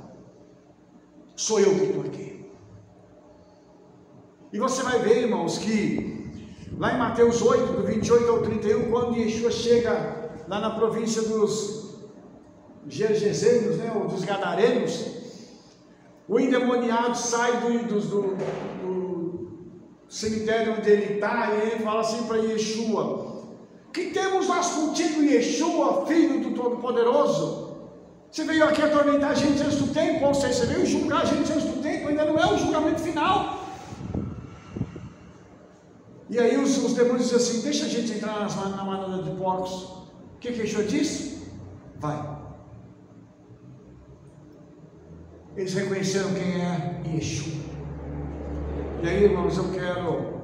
Sou eu que estou aqui. E você vai ver, irmãos, que lá em Mateus 8, do 28 ao 31, quando Yeshua chega lá na província dos Gergesenos, né, ou dos Gadarenos, o endemoniado sai do cemitério onde ele está, e ele fala assim para Yeshua: que temos nós contigo, Yeshua, filho do Todo-Poderoso? Você veio aqui atormentar a gente antes do tempo, ou seja, você veio julgar a gente antes do tempo, ainda não é o julgamento final. E aí os demônios dizem assim: deixa a gente entrar na manada de porcos. O que Yeshua disse? Vai. Eles reconheceram quem é Yeshua. E aí, irmãos, eu quero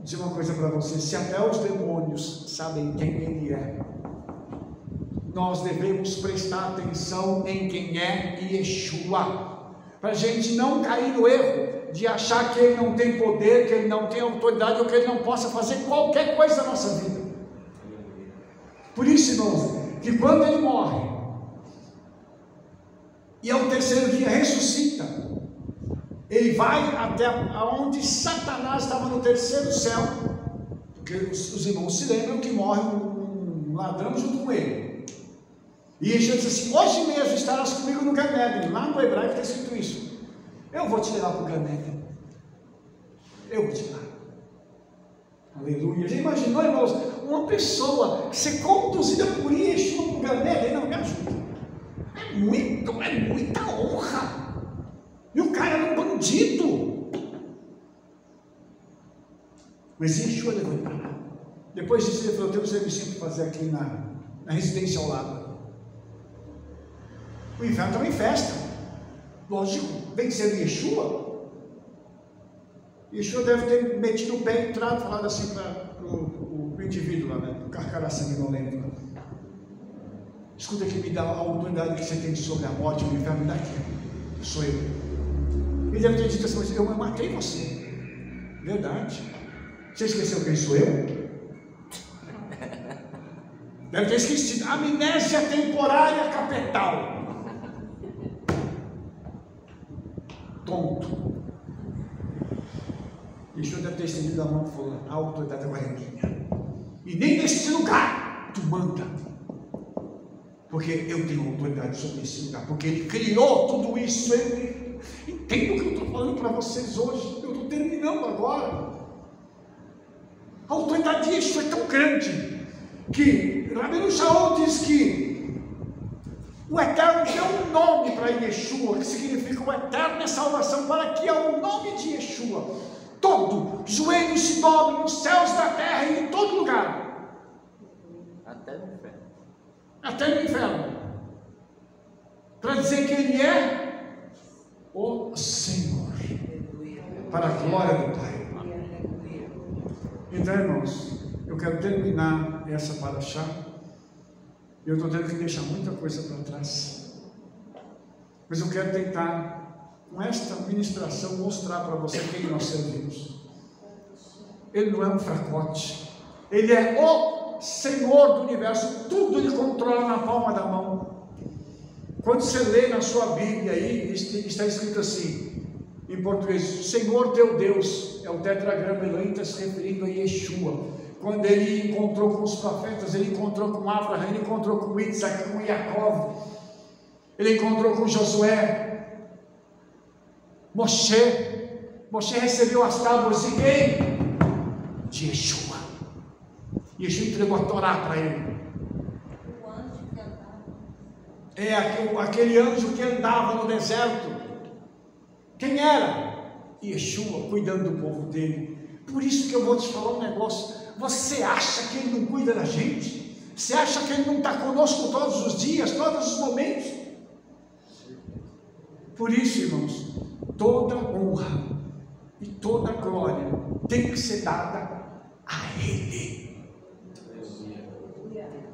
dizer uma coisa para vocês: se até os demônios sabem quem ele é, nós devemos prestar atenção em quem é Yeshua, para a gente não cair no erro de achar que ele não tem poder, que ele não tem autoridade, ou que ele não possa fazer qualquer coisa na nossa vida. Por isso, irmãos, que quando ele morre e ao terceiro dia ressuscita, ele vai até onde Satanás estava, no terceiro céu, porque os irmãos se lembram que morre um ladrão junto com ele. E Jesus disse assim: hoje mesmo estarás comigo no Gan Eden. Lá no hebraico está escrito isso. Eu vou te levar para o Gan Eden. Eu vou te levar. Aleluia. Já imaginou, irmãos, uma pessoa ser conduzida por Yeshua para o Gan Eden? Não, me ajuda. É muita honra. E o cara era um bandido. Mas Yeshua levou ele para lá. Depois disso ele falou: tem um serviço para fazer aqui na residência ao lado. O inferno também festa. Lógico, vencer Yeshua. Yeshua deve ter metido o pé e entrado, falado assim para o indivíduo lá, né? O carcará sanguinolento. Escuta, que me dá a autoridade que você tem sobre a morte, o inferno, me dá aqui. Sou eu. Ele deve ter dito assim: eu matei você. Verdade. Você esqueceu quem sou eu? Deve ter esquecido. Amnésia temporária capital. Tonto. Yeshua deve ter estendido a mão e falou: a autoridade agora é minha. E nem nesse lugar tu manda. Porque eu tenho autoridade sobre esse lugar. Porque ele criou tudo isso. Ele entende o que eu estou falando para vocês hoje. Eu estou terminando agora. A autoridade de Yeshua é tão grande que Rabbeinu Shaul diz que o Eterno deu um nome para Yeshua, que significa o Eterno é salvação, para que ao nome de Yeshua todo joelho se dobre nos céus da terra e em todo lugar, até no inferno. Até no inferno, para dizer que Ele é o Senhor, para a glória do Pai. Então, irmãos, eu quero terminar essa paraxá. Eu estou tendo que deixar muita coisa para trás, mas eu quero tentar, com esta ministração, mostrar para você quem nós servimos. Ele não é um fracote, Ele é o Senhor do universo, tudo Ele controla na palma da mão. Quando você lê na sua Bíblia aí, está escrito assim, em português: Senhor teu Deus, é o tetragrama Elohim, está se referindo a Yeshua. Quando ele encontrou com os profetas, ele encontrou com Abraão, ele encontrou com Isaac, com Jacó, ele encontrou com Josué, Moshe, Você recebeu as tábuas de quem? De Yeshua. Yeshua entregou a Torá para ele. O anjo que andava. É aquele anjo que andava no deserto. Quem era? Yeshua, cuidando do povo dele. Por isso que eu vou te falar um negócio. Você acha que ele não cuida da gente? Você acha que ele não está conosco todos os dias, todos os momentos? Por isso, irmãos, toda honra e toda glória tem que ser dada a Ele.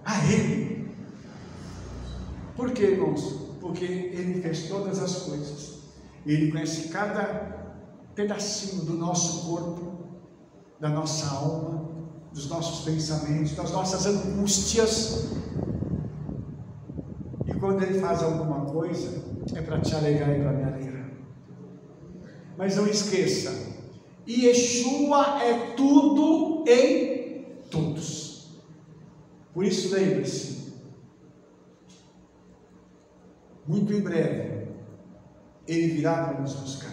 A Ele. Por quê, irmãos? Porque Ele fez todas as coisas. Ele conhece cada pedacinho do nosso corpo, da nossa alma, dos nossos pensamentos, das nossas angústias. E quando Ele faz alguma coisa, é para te alegrar e para me alegrar. Mas não esqueça, Yeshua é tudo em todos. Por isso lembre-se, muito em breve, Ele virá para nos buscar.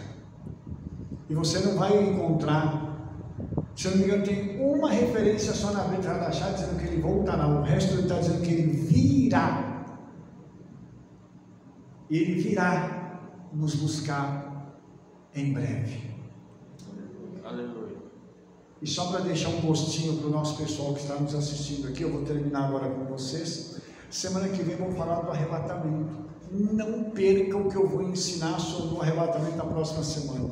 E você não vai encontrar, se eu não me engano, tem uma referência só na Brit Hadashah dizendo que Ele voltará. O resto Ele está dizendo que Ele virá. Ele virá nos buscar em breve. Aleluia. E só para deixar um gostinho para o nosso pessoal que está nos assistindo aqui, eu vou terminar agora com vocês. Semana que vem vamos falar do arrebatamento. Não perca o que eu vou ensinar sobre o arrebatamento na próxima semana.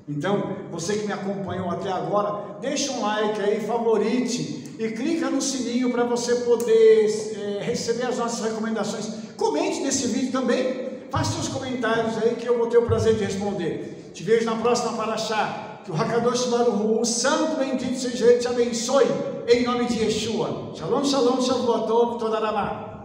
Então, você que me acompanhou até agora, deixa um like aí, favorite e clica no sininho para você poder receber as nossas recomendações. Comente nesse vídeo também, faça seus comentários aí que eu vou ter o prazer de responder. Te vejo na próxima Parashá. Que o Hakadosh Baruch Hu, o Santo Bendito seja Ele, te abençoe em nome de Yeshua. Shalom, shalom, shavuot tov, toda rabá.